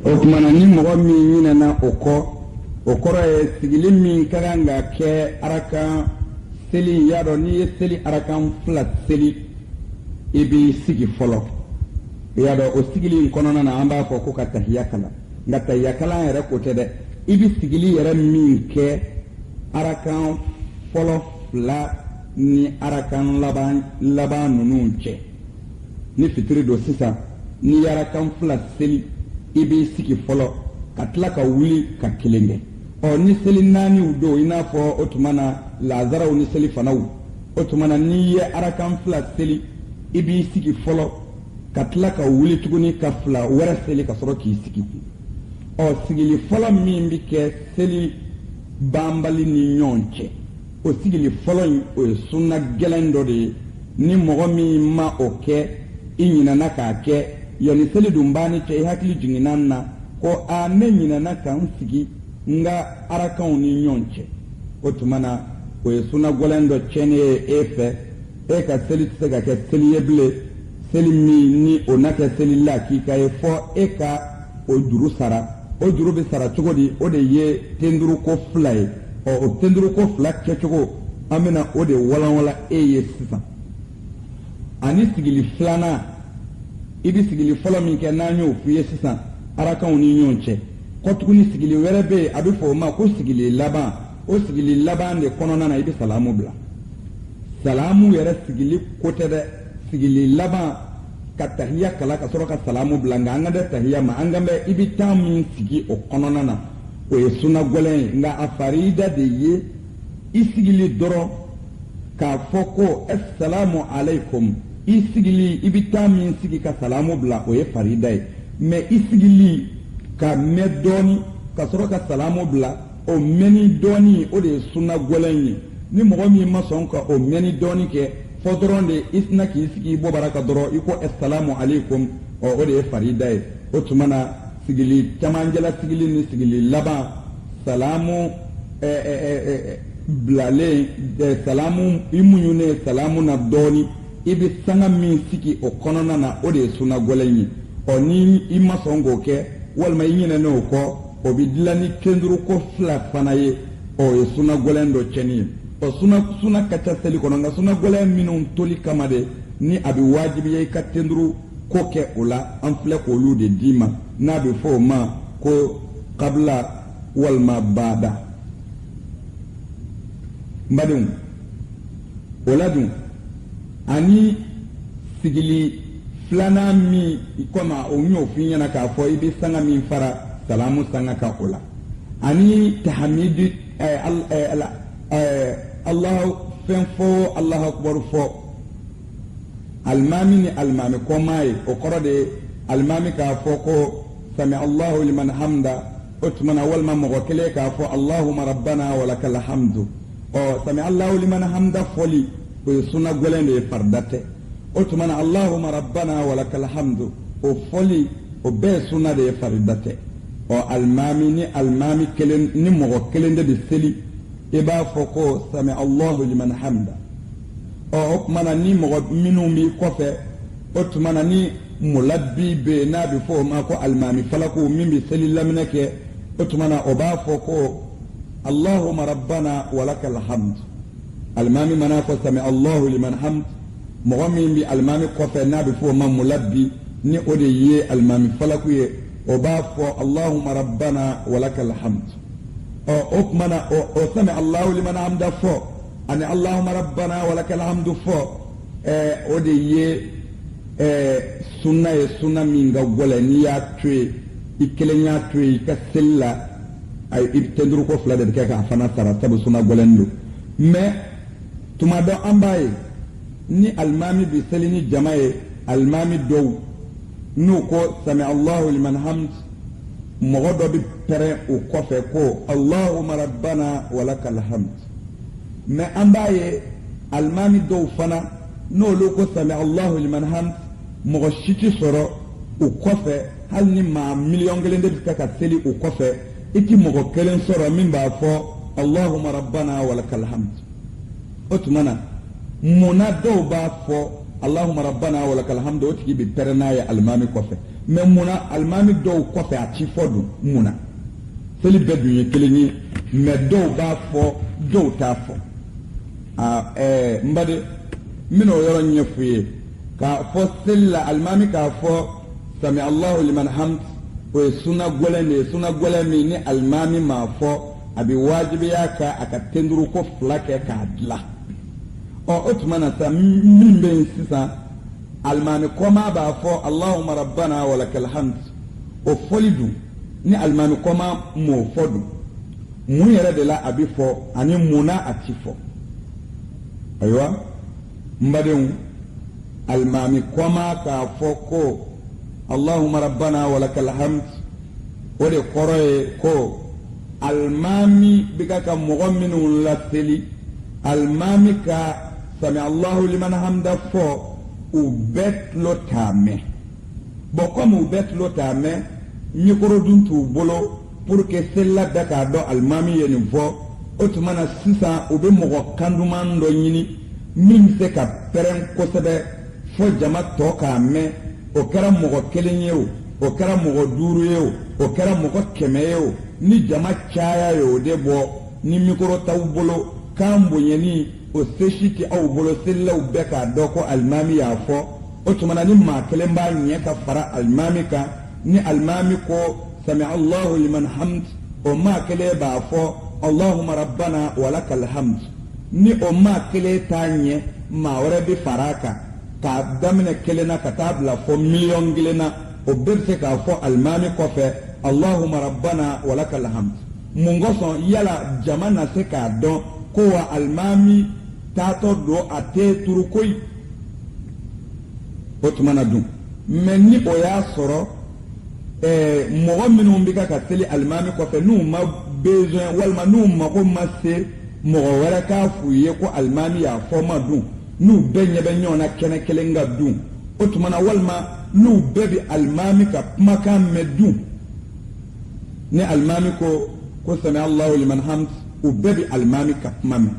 o kumana ni mɔgɔ min ɲinɛna o kɔrɔ ye sigili min ka kan ka kɛ arakan seli y'a dɔn n'i ye seli arakan 2 seli i b'i sigi fɔlɔ y'a dɔn o sigili in kɔnɔna na an b'a fɔ ko ka tahiya kalan nka tahiya kalan yɛrɛ ko tɛ dɛ i bɛ sigili yɛrɛ min kɛ arakan fɔlɔ 2 ni arakan laban ninnu cɛ ni fitiri don sisan ni arakan 2 seli i b'i sigi fɔlɔ ka tila ka wuli ka kelen kɛ ni seli 4 don i n'a fɔ o tuma na lazaraw ni seli fanaw o tuma na n'i ye arakan 2 seli i b'i sigi fɔlɔ ka tila ka wuli tuguni ka 2 wɛrɛ seli ka sɔrɔ k'i sigi sigili fɔlɔ min bi kɛ seli banbali ni ɲɔgɔn cɛ o sigili fɔlɔ in o ye sunna gɛlɛn dɔ de ye ni mɔgɔ min ma o kɛ i ɲinɛna k'a kɛ yanni seli dun banni cɛ i hakili jiginna na ko ne ɲinɛna ka n sigi n ka arakanw ni ɲɔgɔn cɛ o tuma na o ye sunna gɛlɛn dɔ tiɲɛni ye e fɛ e ka seli tɛ se ka kɛ seli ye bilen seli min ni o na kɛ seli la k'i ka ye fɔ e ka o juru sara o juru bɛ sara cogo di o de ye tenduruko 2 ye o tenduruko 2 kɛcogo an bɛna o de walanwalan e ye sisan ani sigili 2nan i bɛ sigili fɔlɔ min kɛ n'an y'o f'i ye sisan arakanw ni ɲɔgɔn cɛ kɔ tuguni sigili wɛrɛ bɛ yen a bɛ fɔ o ma ko sigili laban o sigili laban de kɔnɔna na i bɛ salamu bila salamu yɛrɛ sigili ko tɛ dɛ sigili laban ka tahiya kala ka sɔrɔ ka salamu bila nka an ka dɛ tahiya ma an ka bɛ i bɛ taa min sigi o kɔnɔna na o ye sunna gɛlɛn ye nka a farida de ye i sigili dɔrɔn k'a fɔ ko assalamu alaikum i sigili i bɛ taa min sigi ka salamu bila o ye farida ye mɛ i sigili ka mɛn dɔɔni ka sɔrɔ ka salamu bila o mɛnni dɔɔni o de ye sunna gɛlɛn ye ni mɔgɔ min ma sɔn ka o mɛnni dɔɔni kɛ fɔ dɔrɔn de i sina k'i sigi i bɔ bara ka dɔrɔn i ko assalamu alaikum o de ye farida ye o tuma na sigili camancɛla sigili ni sigili laban salamu bilalen salamu i muɲunen salamu na dɔɔni i bɛ sanga min sigi o kɔnɔna na o de ye sunna gɛlɛn ye ni i ma sɔn k'o kɛ walima i ɲinɛnen o kɔ o bɛ dilan ni tenduruko 2 fana ye o ye sunna gɛlɛn dɔ tiɲɛni ye sunna ka ca seli kɔnɔ nka sunna gɛlɛn minnu toli kama de ni a bɛ waajibiya i ka tenduru ko kɛ o la an filɛ k'olu de d'i ma n'a bɛ fɔ o ma ko kabila walima baada n badenw o la dun ani sigili 2nan min komi o y'o f'i ɲɛna k'a fɔ i bɛ sanga min fara salamu sanga kan o la ani tahamidi Allahu fɛn fɔ Allahu akbar fɔ alimami ni alimami kɔmaa ye o kɔrɔ de ye alimami k'a fɔ ko sami Allahu liman hamda o tuma na walima mɔgɔ kelen k'a fɔ Allahumma rabbana wa lakal hamdu sami Allahu liman hamda fɔli o ye sunna gɛlɛn de ye farida tɛ o tuma na Allahumma rabbana wa lakal hamdu o fɔli o bɛɛ ye sunna de ye farida tɛ alimami ni alimami kelen ni mɔgɔ kelen de bɛ seli i b'a fɔ ko sami Allahu liman hamda o tuma na ni mɔgɔ minnu b'i kɔfɛ o tuma na ni mulabbi bɛ yen n'a bɛ fɔ o ma ko alimami falaku min bɛ seli laminɛ kɛ o tuma na o b'a fɔ ko Allahumma rabbana wa lakal hamd alimami mana fɔ sami Allahu liman hamd mɔgɔ min bɛ alimami kɔfɛ n'a bɛ fɔ o ma mulabbi ni o de ye alimami falaku ye o b'a fɔ Allahumma rabbana wa lakal hamd o tuma na o sami Allahu liman hamda fɔ ani Allahumma rabbana wa lakal hamdu fɔ o de ye sunna ye sunna min ka gɛlɛn n'i y'a to yen i kelen y'a to yen i ka seli la i bɛ tenduruko 2 de bɛ kɛ k'a fana sara sabu sunna gɛlɛn don mais tuma dɔ an b'a ye ni alimami bɛ seli ni jama ye alimami dɔw n'u ko sami Allahu liman hamd mɔgɔ dɔ bɛ pɛrɛn o kɔfɛ ko Allahumma rabbana wa lakal hamd mais an b'a ye alimami dɔw fana n'olu ko sami Allahu liman hamd mɔgɔ si tɛ sɔrɔ o kɔfɛ hali ni maa 1,000,000 de bɛ se ka seli o kɔfɛ i tɛ mɔgɔ kelen sɔrɔ min b'a fɔ Allahumma rabbana wa lakal hamd o tuma na munna dɔw b'a fɔ Allahumma rabbana wa lakal hamd o tigi bɛ pɛrɛn n'a ye alimami kɔfɛ mais muna almami dɔw kɔfɛ a ti fɔ dun munna seli bɛɛ dun ye kelen ye mais dɔw b'a fɔ dɔw t'a fɔ n bade n bɛna o yɔrɔ ɲɛf'u ye k'a fɔ seli la alimami k'a fɔ sami Allahu liman hamd o ye sunna gɔlɛn de ye sunna gɔlɛn min ni alimami m'a fɔ a bɛ wajibiya ka a ka tenduru ko 2 kɛ k'a dilan o tuma na sa min bɛ yen sisan alimami kɔma b'a fɔ Allahumma rabbana wa lakal hamd o fɔli dun ni alimami kɔma m'o fɔ dun mun yɛrɛ de la a bɛ fɔ ani munna a ti fɔ ayiwa n badenw alimami kɔma k'a fɔ ko Allahumma rabbana wa lakal hamd o de kɔrɔ ye ko alimami bɛ ka mɔgɔ minnu laseli alimami ka sami Allahu liman hamda fɔ u bɛɛ tulo t'a mɛn bon comme u bɛɛ tulo t'a mɛn micro dun t'u bolo pour que selila bɛɛ k'a dɔn alimami ye nin fɔ o tuma na sisan u bɛ mɔgɔ kan duman dɔ ɲini min bɛ se ka pɛrɛn kosɛbɛ fo jama tɔ k'a mɛn o kɛra mɔgɔ 1 ye o kɛra mɔgɔ 5 ye o kɛra mɔgɔ 100 ye o ni jama caya ye o de bɔ ni micro t'aw bolo kan bonyani o sesi tɛ aw bolo selilaw bɛɛ k'a dɔn ko alimami y'a fɔ o tuma na ni maa 1 b'a ɲɛ ka fara alimami kan ni alimami ko sami Allahu liman hamd o maa 1 b'a fɔ Allahumma rabbana wa lakal hamd ni o maa 1 t'a ɲɛ maa wɛrɛ bɛ fara a kan k'a daminɛ 1 na ka taa bila fɔ 1,000,000 na o bɛɛ bɛ se k'a fɔ alimami kɔfɛ Allahumma rabbana wa lakal hamd mun kosɔn yala jama na se k'a dɔn ko wa alimami taatɔ don a tɛ turu koyi o tuma na dun mais ni o y'a sɔrɔ mɔgɔ minnu bɛ ka seli alimami kɔfɛ n'u ma besoin walima n'u mago ma se mɔgɔ wɛrɛ k'a f'u ye ko alimami y'a fɔ ma dun n'u bɛɛ ɲɛ bɛ ɲɔgɔn na kɛnɛ kelen ka dun o tuma na walima n'u bɛɛ bɛ alimami ka kumakan mɛn dun ni alimami ko sami Allahu liman hamd u bɛɛ bɛ alimami ka kuma mɛn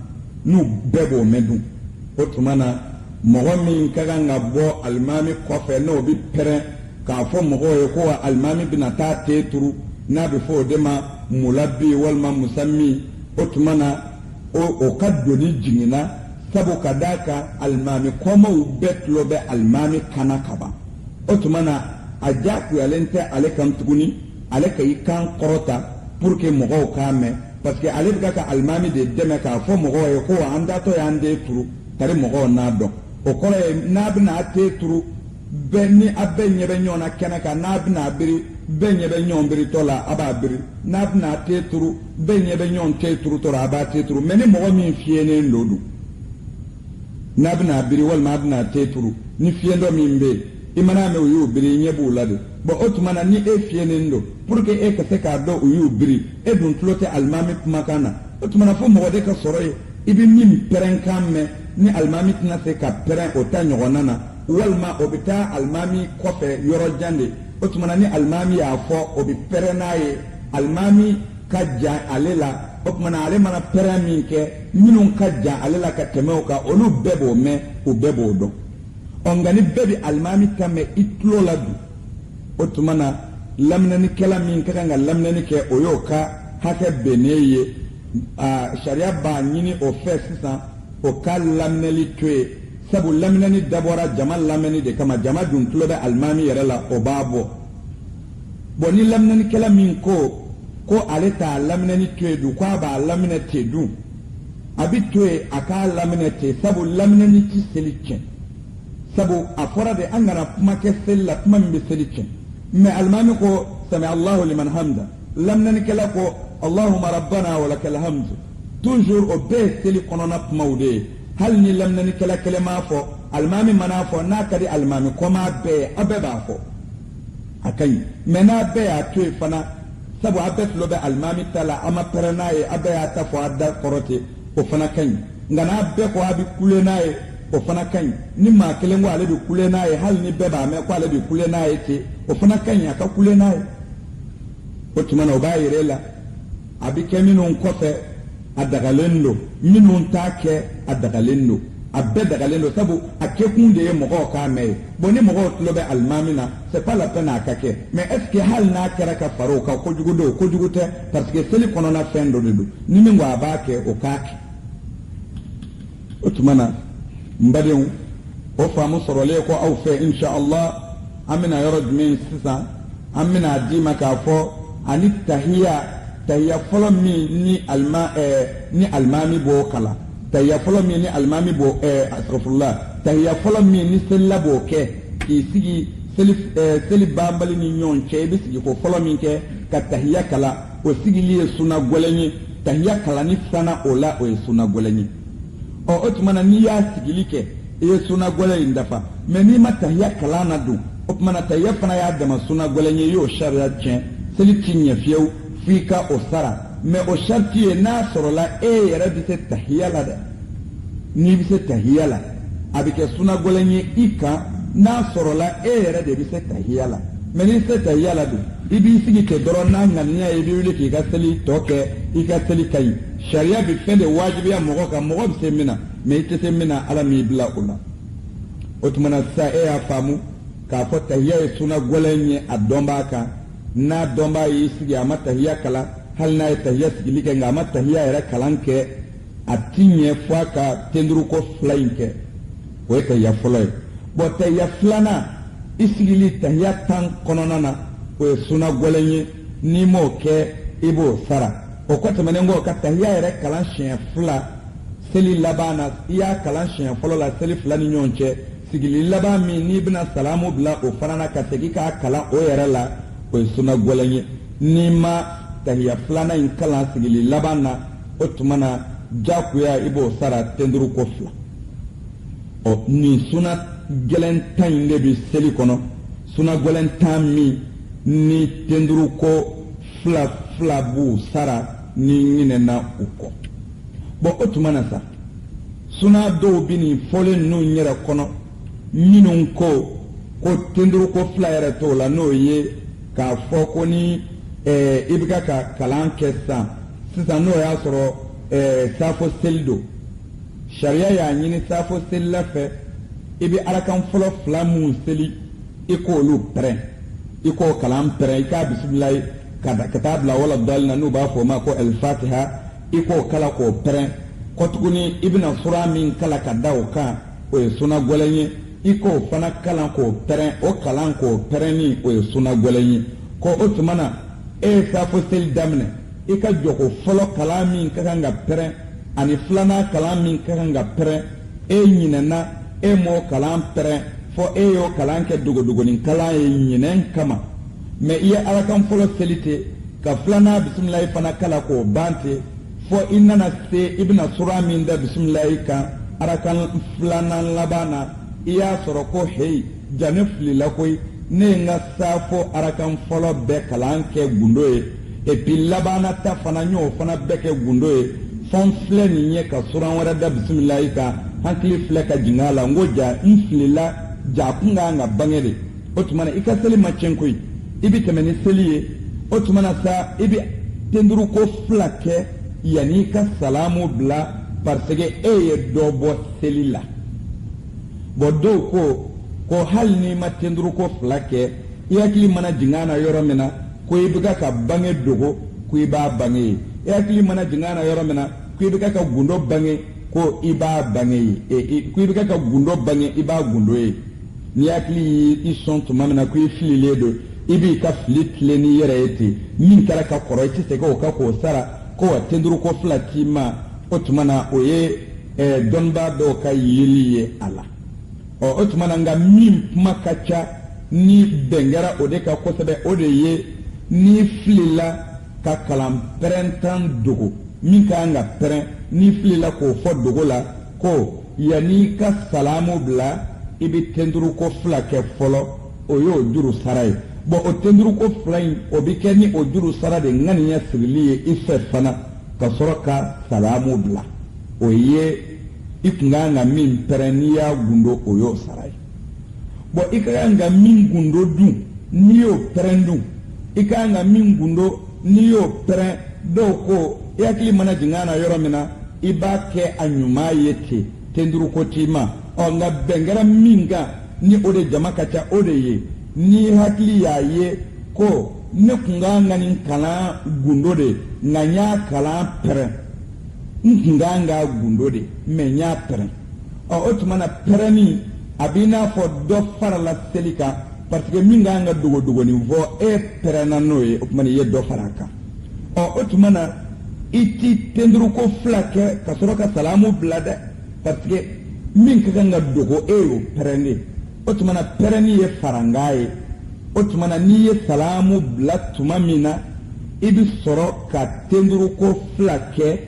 n'u bɛɛ b'o mɛn dun o tuma na mɔgɔ min ka kan ka bɔ alimami kɔfɛ n'o bɛ pɛrɛn k'a fɔ mɔgɔw ye ko alimami bɛna taa te turu n'a bɛ fɔ o de ma mulabi walima musammi o tuma na o ka doni jiginna sabu ka d'a kan alimami kɔmaw bɛɛ tulo bɛ alimami kana ka ban o tuma na a diyagoyalen tɛ ale kan tuguni ale ka i kan kɔrɔta pour que mɔgɔw k'a mɛn parce que ale bɛ ka alimami de dɛmɛ k'a fɔ mɔgɔw ye ko an datɔ y'an den turu tari mɔgɔw n'a dɔn o kɔrɔ ye n'a bɛna a te turu bɛɛ ni a bɛɛ ɲɛ bɛ ɲɔgɔn na kɛnɛ kan n'a bɛna a biri bɛɛ ɲɛ bɛ ɲɔgɔn biritɔ la a b'a biri n'a bɛna a te turu bɛɛ ɲɛ bɛ ɲɔgɔn te turutɔ la a b'a te turu mais ni mɔgɔ min fiyɛnen don dun n'a bɛna a biri walima a bɛna a te turu ni fiɲɛ dɔ min bɛ yen i mana mɛn u y'o biri i ɲɛ b'u la de bon o tuma na ni e fiyɛnen don pour que e ka se k'a dɔn u y'u biri e dun tulo tɛ alimami kumakan na o tuma na fo mɔgɔ de ka sɔrɔ ye i bɛ min pɛrɛnkan mɛn ni alimami tɛna se ka pɛrɛn o ta ɲɔgɔnna na walima o bɛ taa alimami kɔfɛ yɔrɔ jan de o tuma na ni alimami y'a fɔ o bɛ pɛrɛn n'a ye alimami ka jan ale la o tuma na ale mana pɛrɛn min kɛ minnu ka jan ale la ka tɛmɛ o kan olu bɛɛ b'o mɛn u bɛɛ b'o dɔn nka ni bɛɛ bɛ alimami ta mɛn i tulo la dun o tuma na laminɛnikɛla min ka kan ka laminɛni kɛ o y'o ka hakɛ bɛnnen ye sariya b'a ɲini o fɛ sisan o ka laminɛli to yen sabu laminɛni dabɔra jama lamɛnni de kama jama dun tulo bɛ alimami yɛrɛ la o b'a bɔ bon ni laminɛnikɛla min ko ale t'a laminɛni to yen dun ko a b'a laminɛ ten dun a bɛ to yen a k'a laminɛ ten sabu laminɛni tɛ seli tiɲɛ sabu a fɔra de an kana kuma kɛ seli la kuma min bɛ seli tiɲɛ mais alimami ko sami Allahu liman hamda laminɛnikɛla ko Allahumma rabbana wa lakal hamd toujours o bɛɛ ye seli kɔnɔna kumaw de ye hali ni laminɛnikɛla kelen m'a fɔ alimami man'a fɔ n'a ka di alimami kɔma bɛɛ ye a bɛɛ b'a fɔ a ka ɲi mais n'a bɛɛ y'a to yen fana sabu a bɛɛ tulo bɛ alimami ta la a ma pɛrɛn n'a ye a bɛɛ y'a ta fɔ a da kɔrɔ ten o fana ka ɲi nka n'a bɛɛ ko a bɛ kule n'a ye o fana ka ɲi ni maa kelen ko ale bɛ kule n'a ye hali ni bɛɛ b'a mɛn ko ale bɛ kule n'a ye ten o fana ka ɲi a ka kule n'a ye o tuma na o b'a yɛrɛ la a bɛ kɛ minnu kɔfɛ a dagalen don minnu t'a kɛ a dagalen don a bɛɛ dagalen don sabu a kɛkun de ye mɔgɔw k'a mɛn ye bon ni mɔgɔw tulo bɛ alimami na c'est pas la peine a ka kɛ mais est ce que hali n'a kɛra ka fara o kan kojugu don kojugu tɛ parce que seli kɔnɔna fɛn dɔ de don ni min ko a b'a kɛ o k'a kɛ o tuma na n badenw o faamu sɔrɔlen ko aw fɛ inshallah an bɛna yɔrɔ jumɛn sisan an bɛna d'i ma k'a fɔ ani tahiya fɔlɔ min ni alimami b'o kalan tahiya fɔlɔ min ni alimami b'o astaghfirullah tahiya fɔlɔ min ni selila b'o kɛ k'i sigi seli banbali ni ɲɔgɔn cɛ i bɛ sigi ko fɔlɔ min kɛ ka tahiya kalan o sigili ye sunna gɔlɛn ye tahiya kalanni filanan o la o ye sunna gɔlɛn ye o tuma na n'i y'a sigili kɛ i ye sunna gɔlɛn in dafa mais n'i ma tahiya kalan na dun o tuma na tahiya fana y'a dama sunna gɔlɛn ye i y'o sariya tiɲɛ seli ti ɲɛ fiyewu f'i ka o sara mais o sharti ye n'a sɔrɔla e yɛrɛ bɛ se tahiya la dɛ n'i bɛ se tahiya la a bɛ kɛ sunna gɔlɛn ye i kan n'a sɔrɔla e yɛrɛ de bɛ se tahiya la mais n'i se tahiya la dun i b'i sigi kɛ dɔrɔn n'a ŋaniya ye i bɛ wuli k'i ka seli tɔ kɛ i ka seli ka ɲi sariya bɛ fɛn de wajibiya mɔgɔ kan mɔgɔ bɛ se min na mais i tɛ se min na ala m'i bila o la o tuma na sisan e y'a faamu k'a fɔ tahiya ye sunna gɔlɛn ye a dɔn b'a kan n'a dɔn b'a y'i sigi a ma tahiya kalan hali n'a ye tahiya sigili kɛ nka a ma tahiya yɛrɛ kalan kɛ a ti ɲɛ fɔ a ka tenduruko fila in kɛ o ye tahiya fɔlɔ ye bon tahiya filanan i sigili tahiya 10 kɔnɔna na o ye sunna gɔlɛn ye n'i m'o kɛ i b'o sara o kɔ tɛmɛnen kɔ ka tahiya yɛrɛ kalan siɲɛ 2 seli laban na i y'a kalan siɲɛ fɔlɔ la seli 2 ni ɲɔgɔn cɛ sigili laban min n'i bɛna salamu bila o fana na ka segin k'a kalan o yɛrɛ la o ye sunna gɔlɛn ye n'i ma tahiya filanan in kalan sigili laban na o tuma na jagoya i b'o sara tenduruko 2 nin sunna gɛlɛn 10 in de bɛ seli kɔnɔ sunna gɛlɛn 10 min ni tenduruko 2 b'u sara ni ɲinɛna u kɔ bon o tuma na sa sunna dɔw bɛ nin fɔlen ninnu yɛrɛ kɔnɔ minnu ko tenduruko 2 yɛrɛ t'o la n'o ye k'a fɔ ko ni i bɛ ka kalan kɛ sisan n'o y'a sɔrɔ safo seli don sariya y'a ɲini safo selila fɛ i bɛ arakan fɔlɔ 2 minnu seli i k'olu pɛrɛn i k'o kalan pɛrɛn i k'a bisimila ka taa bila wala dalina n'u b'a fɔ o ma ko al-fatiha i k'o kala k'o pɛrɛn kɔ tuguni i bɛna sura min kala ka da o kan o ye sunna gɔlɛn ye i k'o fana kalan k'o pɛrɛn o kalan k'o pɛrɛnni o ye sunna gɔlɛn ye ko o tuma na e ye safo seli daminɛ i ka jɔ ko fɔlɔ kalan min ka kan ka pɛrɛn ani filanan kalan min ka kan ka pɛrɛn e ɲinɛna e m'o kalan pɛrɛn fɔ e y'o kalan kɛ dogodogonin kalan ye ɲinɛn kama mais i ye arakan fɔlɔ seli ten ka filanan bisimilayi fana kala k'o ban ten fɔ i nana se i bɛna sura min da bisimilayi kan arakan filanan laban na i y'a sɔrɔ ko heyi ja ne filila koyi ne ye n ka safo arakan fɔlɔ bɛɛ kalan kɛ gundo ye et puis labanna ta fana n y'o fana bɛɛ kɛ gundo ye fɔ n filɛ nin ye ka suran wɛrɛ da bisimilayi kan hakili filɛ ka jigin a la n ko ja n filila ja kun kan ka bange de o tuma na i ka seli ma tiɲɛ koyi i bɛ tɛmɛ ni seli ye o tuma na sa i bɛ tenduruko 2 kɛ yanni i ka salamu bila parce que e ye dɔ bɔ seli la bon dɔw ko hali n'i ma tenduruko 2 kɛ i hakili mana jigin a na yɔrɔ min na ko i bɛ ka bange dogo ko i b'a bange ye i hakili mana jigin a na yɔrɔ min na ko i bɛ ka gundo bange ko i b'a bange ye ko i bɛ ka gundo bange i b'a gundo ye n'i hakili y'i sɔn tuma min na ko i fililen don i b'i ka fili tilen n'i yɛrɛ ye ten min kɛra ka kɔrɔ i tɛ se k'o ka k'o sara ko wa tenduruko 2 t'i ma o tuma na o ye dɔnnibaa dɔw ka yeli ye a la o tuma na nka min kuma ka ca ni bɛn kɛra o de ka kosɛbɛ o de ye n'i filila ka kalan pɛrɛntan dogo min ka kan ka pɛrɛn n'i filila k'o fɔ dogo la ko yanni ka salamu bila i bɛ tenduruko 2 kɛ fɔlɔ o y'o juru sara ye bon o tenduruko 2 in o bɛ kɛ ni o juru sara de ŋaniya sirili ye i fɛ fana ka sɔrɔ ka salamu bila o ye i kun kan ka min pɛrɛn n'i y'a gundo o y'o sara ye bon i ka kan ka min gundo dun n'i y'o pɛrɛn dun i ka kan ka min gundo n'i y'o pɛrɛn dɔw ko i hakili mana jigin a na yɔrɔ min na i b'a kɛ a ɲuman ye ten tenduru ko tima nga bengara minga ni ode jama kacha ode ye ni hakili ya ye ko ne kunga ngani kala gundode na nya kala pere nganga gundode me nya pere o tumana pere ni abina fo do fara la selika parce que minga nga dugo ni vo e pere na noye o mani ye do faraka o tumana iti tenduru ko flake ka soroka salamu blade parce que min ka nga dugo e o pere ni o tumana pere ni ye farangaye o tumana ni ye salamu blad tumamina ibi soro ka tenduru ko flake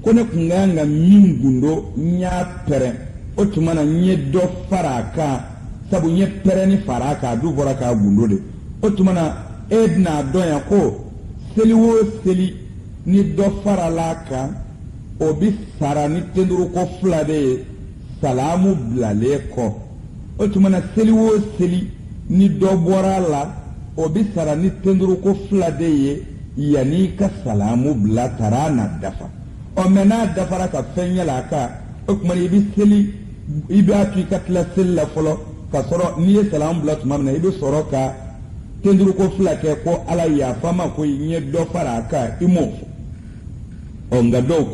kone kunga nga min gundo nya pere o tumana nye do faraka sabu nye pere ni faraka du bora ka gundo de o tumana edna doya ko seli wo seli ni do faralaka o bi sara ni tenduru ko flade salamu blale ko o tumana seli wo seli ni do bora la o bi sara ni tenduru ko flade ye yani ka salamu bla tarana dafa o mena dafara ka fenya la ka o kuma ibi seli ibi atu katla sella folo ka soro ni salamu bla tuma na ibi soro ka tenduru ko flake ko ala ya fama ko nye do fara ka imo o ngado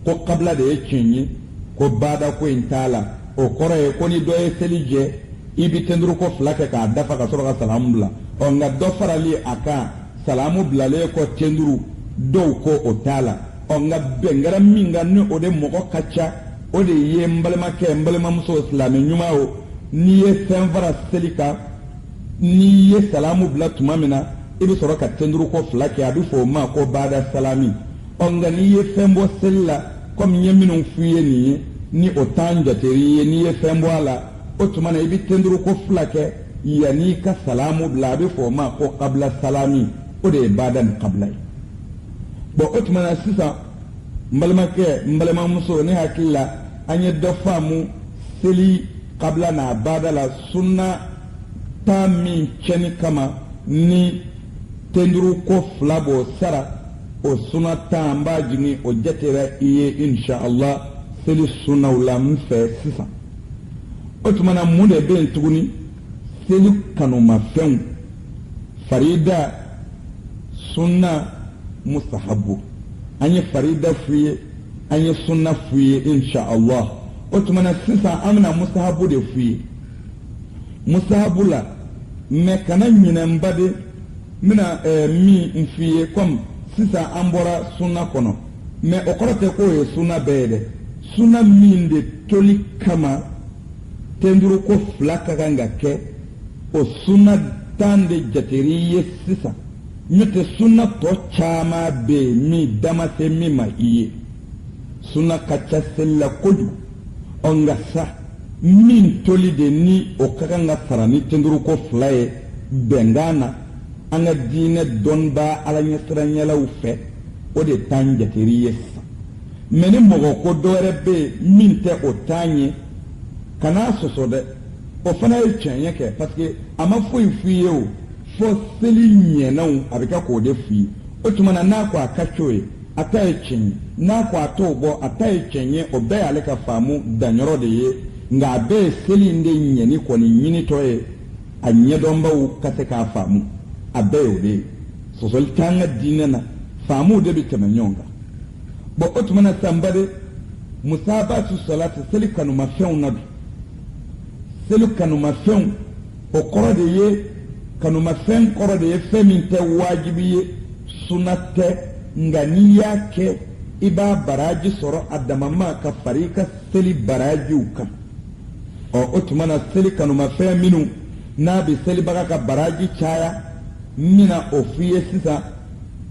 ko kabla de chinyi ko bada ko intala o kore ko ni do seli je ibi tenduru ko flake ka dafa ka soro ka salamu bla o ngado fara li aka salamu bla le ko tenduru do ko otala o nga bengara minga ni ode moko kacha ode ye mbalema ke mbalema muso islami nyuma o ni ye senvara selika ni ye salamu bla tumamina ibi soro ka tenduru ko flake adu fo ma ko bada salami o nga ni ye fembo sella comme nye minun fuye ni otanja teriye ni ye fembo ala o tumana ibi tenduru ko flake yani ka salamu bla adu fo ma ko qabla salami ode badan qabla bo o tumana sisa mbalema muso ni hakilla anye do famu seli qabla na badala sunna ta min cheni kama ni tenduru ko flabo sara o sunna ta amba jini o jetera iye insha Allah seli sunna wala mfe sisa o tumana munde ben tuguni seli kanuma fen farida sunna mustahabu anye farida fuye anye sunna fuye insha Allah o tumana sisa amna mustahabu de fuye mustahabu la me kana nyina mbade mina mi mfuye comme sisa ambora sunna kono me okorote ko e sunna bede sunna minde toli kama tenduru ko flaka ganga ke o sunna tande jateriye sisa nyete sunna to chama be mi damase mi ma iye sunna kacha sella kodu onga sa min toli de ni o kakanga farani tenduru ko flaye bengana anga dine donba ala nyesra nyala ufe o de tanja teriye meni mogo ko dore be min te o tanye kana sosode o fana e chenye ke parce que ama foi fuye o fo seli nyenaw abika ko de fi o tumana na kwa kachoe atai chenye na kwa tobo atai chenye o be ale ka famu danyoro de ye nga be seli nde nyeni ko ni nyini toye anye domba u kase ka famu abe o de so sol tanga dinena famu de bi temanyonga bo o tumana sambade musabatu salati seli kanu mafew nabi seli kanu mafew o koro de ye kanuma fen koro de fe min te wajibi ye sunate ngani yake iba baraji soro adamama ka farika seli baraji uka o otumana seli kanuma fe minu na bi seli baka ka baraji chaya mina ofiye sisa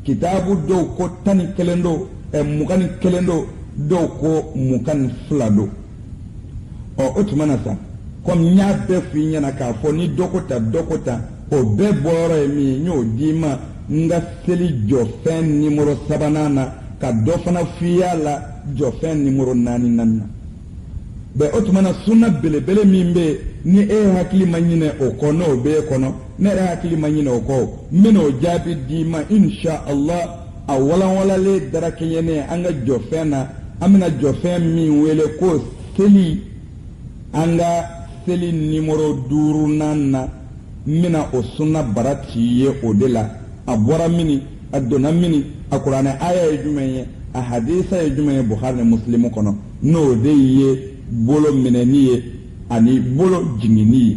kitabu do ko tani kelendo mukani kelendo do ko mukani flado o otumana sa comme nya be fi nyana ka fo ni dokota o be boro mi nyo dima nga seli jofen numero sabanana ka dofana fiyala jofen numero nani nanna be otumana sunna bele mimbe ni hakili manyine o kono be kono ne hakili manyine o ko mino jabi dima insha Allah awala wala le darake yene anga jofena amina jofen mi wele ko seli anga seli numéro 5 na mina o sunna barati ye o de la a bɔra mini a donna mini a kuranɛ aya ye jumɛn ye a hadisa ye jumɛn ye Bukhari ni Muslim kɔnɔ n'o de ye bolo minɛni ye ani bolo jigini ye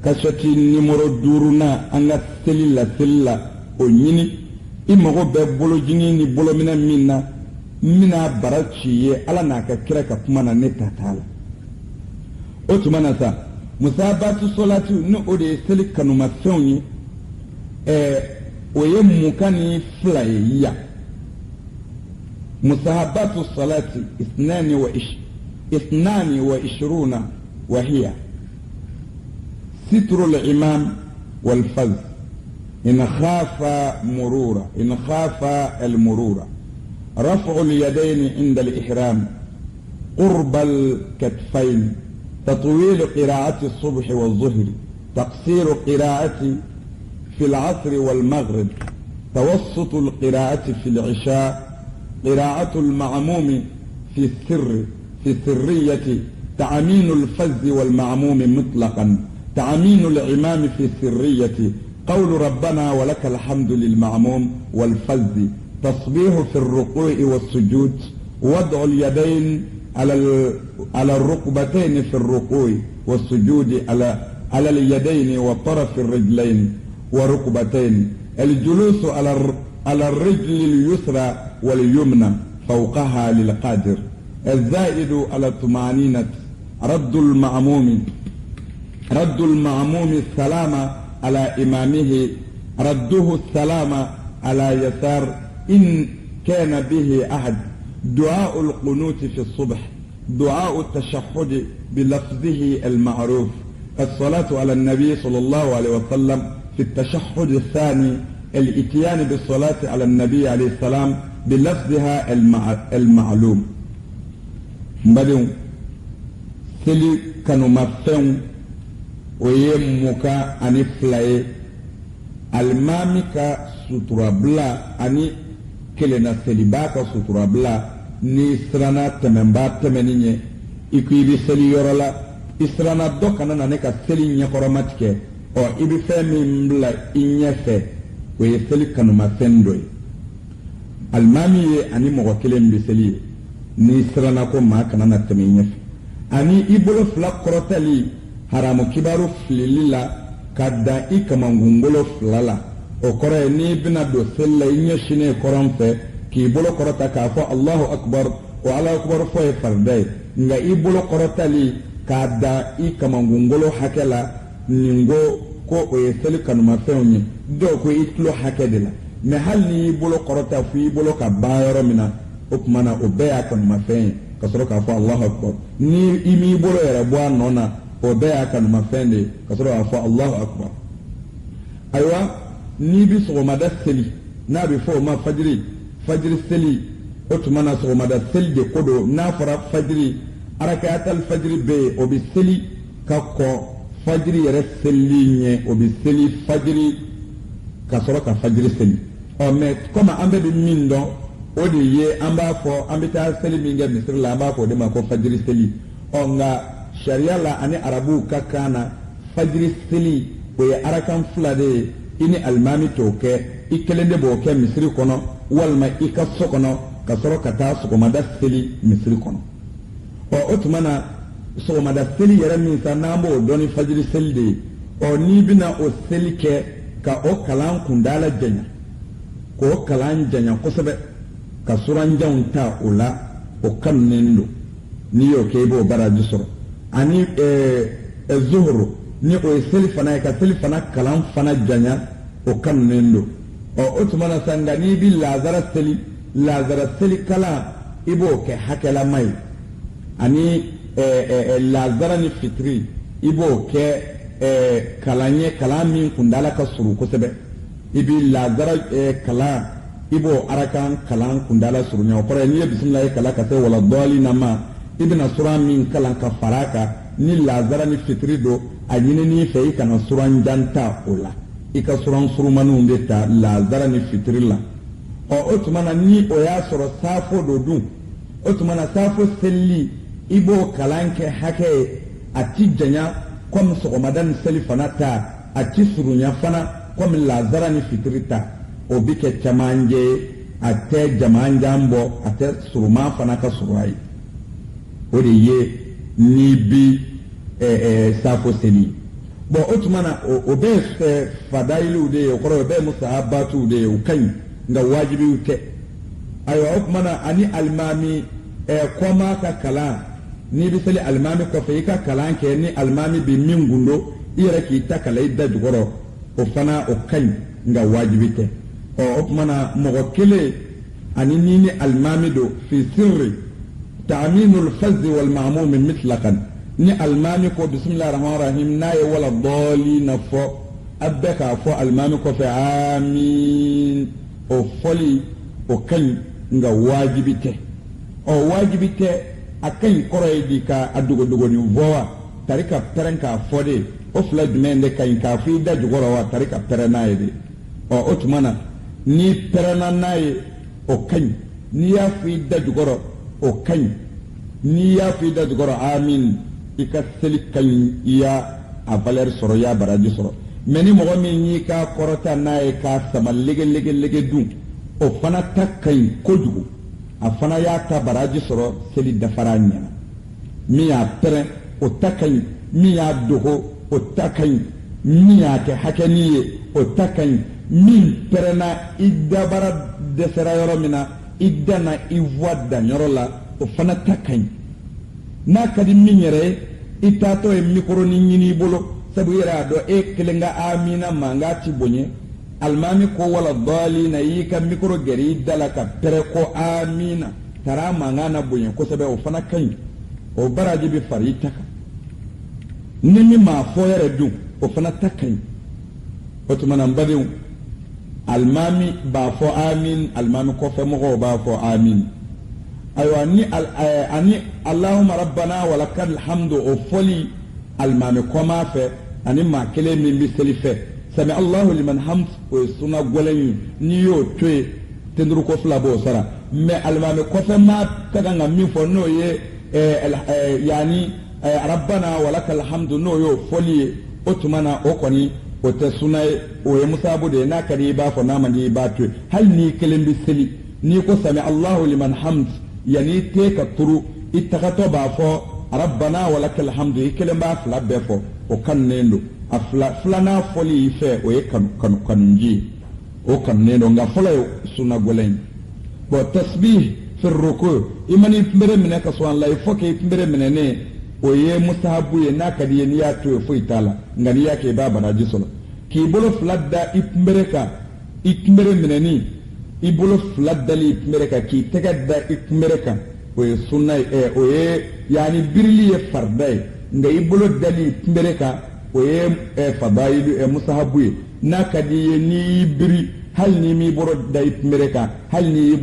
kasɛti numéro 5 na an ka seli la o ɲini i mago bɛ bolo jigini ni bolo minɛ min na mina bara ci ye ala n'a ka kira ka kuma na ne ta t'a la o tuma na sa musabatu solatu ni o de ye seli kanumafɛnw ye o ye mukan ni 2 ye ya musahabatu salati 22 وهي ستر الإمام والفذ إن خاف المرور رفع اليدين عند الإحرام قرب الكتفين تطويل قراءة الصبح والظهر تقصير قراءة في العصر والمغرب توسط القراءة في العشاء قراءة المعموم في السرية تعمين الفز والمعموم مطلقا تعمين الإمام في السرية قول ربنا ولك الحمد للمعموم والفز تصبيح في الركوع والسجود وضع اليدين على الركبتين في الركوع والسجود على اليدين وطرف الرجلين وركبتين الجلوس على الرجل اليسرى واليمنى فوقها للقادر الزائد على الطمأنينة رد المعموم السلام على إمامه رده السلام على يسار إن كان به أحد دعاء القنوت في الصبح دعاء التشهد بلفظه المعروف الصلاة على النبي صلى الله عليه وسلم في التشهد الثاني الاتيان بالصلاة على النبي عليه السلام بلفظها المعلوم mbadin seli kanumafɛnw o ye muka ani 2 ye alimami ka suturabila ani kelenna seliba ka suturabila ni siranna tɛmɛnba tɛmɛni ɲɛ i ko i bɛ seli yɔrɔ la i siranna dɔ kana na ne ka seli ɲɛkɔrɔma tigɛ i bɛ fɛn min bila i ɲɛfɛ o ye seli kanumafɛn dɔ ye alimami ye ani mɔgɔ kelen bɛ seli ye ni siranna ko maa kana na tɛmɛ ɲɛfɛ ani i bolo 2 kɔrɔtali haramu kibaru filili la ka dan i kamangungolo 2 la o kɔrɔ ye n'i bɛna don seli la i ɲɛsinnen kɔrɔn fɛ k'i bolo kɔrɔta k'a fɔ Allahu akbar o Ala akbar fɔ ye farida ye nka i bolo kɔrɔtali k'a dan i kamangungolo hakɛ la nin ko o ye seli kanumafɛnw ye dɔw ko i tulo hakɛ de la mɛ hali n'i bolo kɔrɔta fo i bolo ka ban yɔrɔ min na o tuma na o bɛɛ y'a kanumafɛn ye ka sɔrɔ k'a fɔ Allahu akbar ni i m'i bolo yɛrɛ bɔ a nɔ na o bɛɛ y'a kanumafɛn de ye ka sɔrɔ k'a fɔ Allahu akbar ayiwa n'i bi sɔgɔmada seli n'a bɛ fɔ o ma fajiri seli o tuma na sɔgɔmada seli de ko don n'a fɔra fajiri arakayatal fajiri bɛ yen o bɛ seli ka kɔn fajiri yɛrɛ selili ɲɛ o bɛ seli fajiri ka sɔrɔ ka fajiri seli mɛ komi an bɛɛ bɛ min dɔn o de ye an b'a fɔ an bɛ taa seli min kɛ misiri la an b'a fɔ o de ma ko fajiri seli nka sariya la ani arabuw ka kan na fajiri seli o ye arakan 2 de ye i ni alimami t'o kɛ i kelen de b'o kɛ misiri kɔnɔ walima i ka so kɔnɔ ka sɔrɔ ka taa sɔgɔmada seli misiri kɔnɔ o tuma na sɔgɔmada seli yɛrɛ min sa n'an b'o dɔn ni fajiri seli de ye n'i bɛna o seli kɛ ka o kalan kundala janya k'o kalan janya kosɛbɛ ka suranjanw ta o la o kanunen don n'i y'o kɛ i b'o baraji sɔrɔ ani zuhuru ni o ye seli fana ye ka seli fana kalan fana janya o kanunen don o tuma na sa nka n'i bɛ lazara seli kalan i b'o kɛ hakɛlama ye ani lazara ni fitiri i b'o kɛ kalan ye kalan min kundala ka surun kosɛbɛ i bɛ lazara kalan i b'o arakan kalan kundala surunya o kɔrɔ ye n'i ye bisimila ye kalan ka se wala dɔɔli na ma i bɛna suran min kalan ka fara a kan ni lazara ni fitiri don a ɲinini fɛ i kana suranjan ta o la i ka suran surumaniw de ta lazara ni fitiri la o tuma na ni o y'a sɔrɔ saafo do dun o tuma na saafo selili ibo kalanke hake ati janya comme sogomadan seli fana ta ati surunya fana comme lazara ni fitrita o bike chamanje ate jamanjambo ate suruma fana ka surai o de ye ni bi safo seli bo otumana o be fadailu de o koro be musahabatu de o kan nga wajibi ute ayo otumana ani almami koma ka kala ni bi seli almami ko fe ka kala ke ni almami bi min gundo ira ki takala idda dugoro o fana o kan nga wajibi te o otumana mogo kele ani ni almami do fi sirri ta'minul fazz wal ma'mum mitlaqan ni almami ko bismillahir rahmanir rahim na ya wala dhalina fo abaka fo almami ko fe amin o foli o kan nga wajibite o wajibite akan koroy di ka adugo dugo ni vowa tarika perenka fode o fla dumende kan ka fi da jugoro wa tarika perena yede o otmana ni perena naye o kan ni ya fi da jugoro o kan ni ya fi da jugoro amin ika seli kan iya a valer soro ya baraji soro meni mogo min ni ka korota naye ka sama lege dun o fana ta kan kojugu a fana ya ta baraji soro seli dafara nya mi ya pere o ta kan mi ya dogo o ta kan mi ya ke hakaniye o ta kan min perena idda bara desera yoro mina idda na ivoida nyoro la o fana ta kan na kadi minyere itato e mikro ni nyini bolo sabu yara do e kelenga amina manga ti bonye almami ko wala dali na yika mikro gari dalaka pere ko amina tara manga na bonye ko sabe o fana kan o baraji bi farita ka nimi ma fo yara du o fana takan o to manan bade almami ba fo amin almami ko fe mo ba fo amin aywa ni ani allahumma rabbana wa lakal hamdu o foli almami koma fe ani ma kele min bi selife sami allah liman hamd o suna golen ni yo tue tendru ko fla bo sara me almami ko fe ma kaga ngam fo no ye yani rabbana wa lakal hamdu no yo foli otumana o koni o te sunay o ye musabu de na kadi ba fo na mani ba tue hal ni kele bi seli ni ko sami allah liman hamd yani te ka turu ittakato ba fo rabbana wa lakal hamdu ikelen ba fla be fo o kan nendo afla flana foli fe o e kanunji o kan nendo nga fola suna golen bo tasbih fi ruku imani mbere mene ka so Allah fo ke mbere mene ne o ye musahabu ye nakadi ye niya to fo itala ngani yake ba baraji solo ki bolo fladda ikmbere ka ikmbere mene ni ibolo fladdali ikmereka ki tegadda ikmereka o ye sunna o ye yani birli ye fardai nga ibolo dali ikmereka o ye fadailu musahabu ye nakadi ye ni biri hal ni mi boro da ikmereka hal ni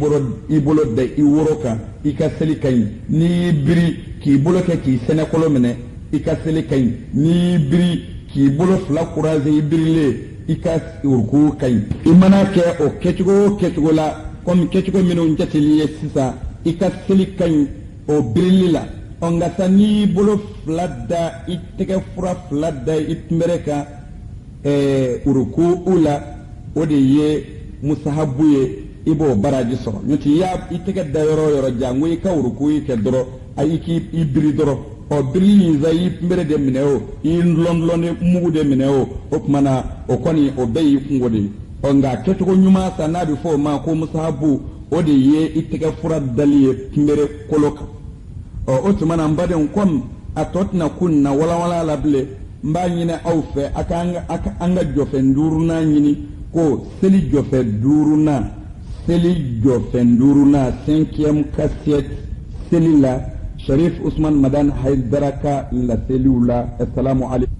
ibolo da iworoka ikaseli kay ni biri ki bolo ke ki senekolo mene ikaseli kay ni biri ki bolo fla kuraze ibirile ikas urku kay imana ke o kechugo la comme kechugo mino njatili sisa ikas seli kay o brilila onga sani bolo fladda iteke fura fladda itmereka urku ula ode ye musahabu ye ibo baraji soro nyoti ya iteke da yoro jangu ka urku ke doro ayiki ibri doro o biri zai mbere de mineo in london mugu de mineo opmana o koni o beyi kungode o nga keto nyuma sana before ma ko musahabu o de ye itike fura daliye mbere koloka o otmana mbade kom atotna kunna wala lable mba nyine awfe aka anga jofe nduruna nyini ko seli jofe duruna 5e cassette seli la Sharif Ousmane Madan Haydaraka la cellule. Assalamu alaikum.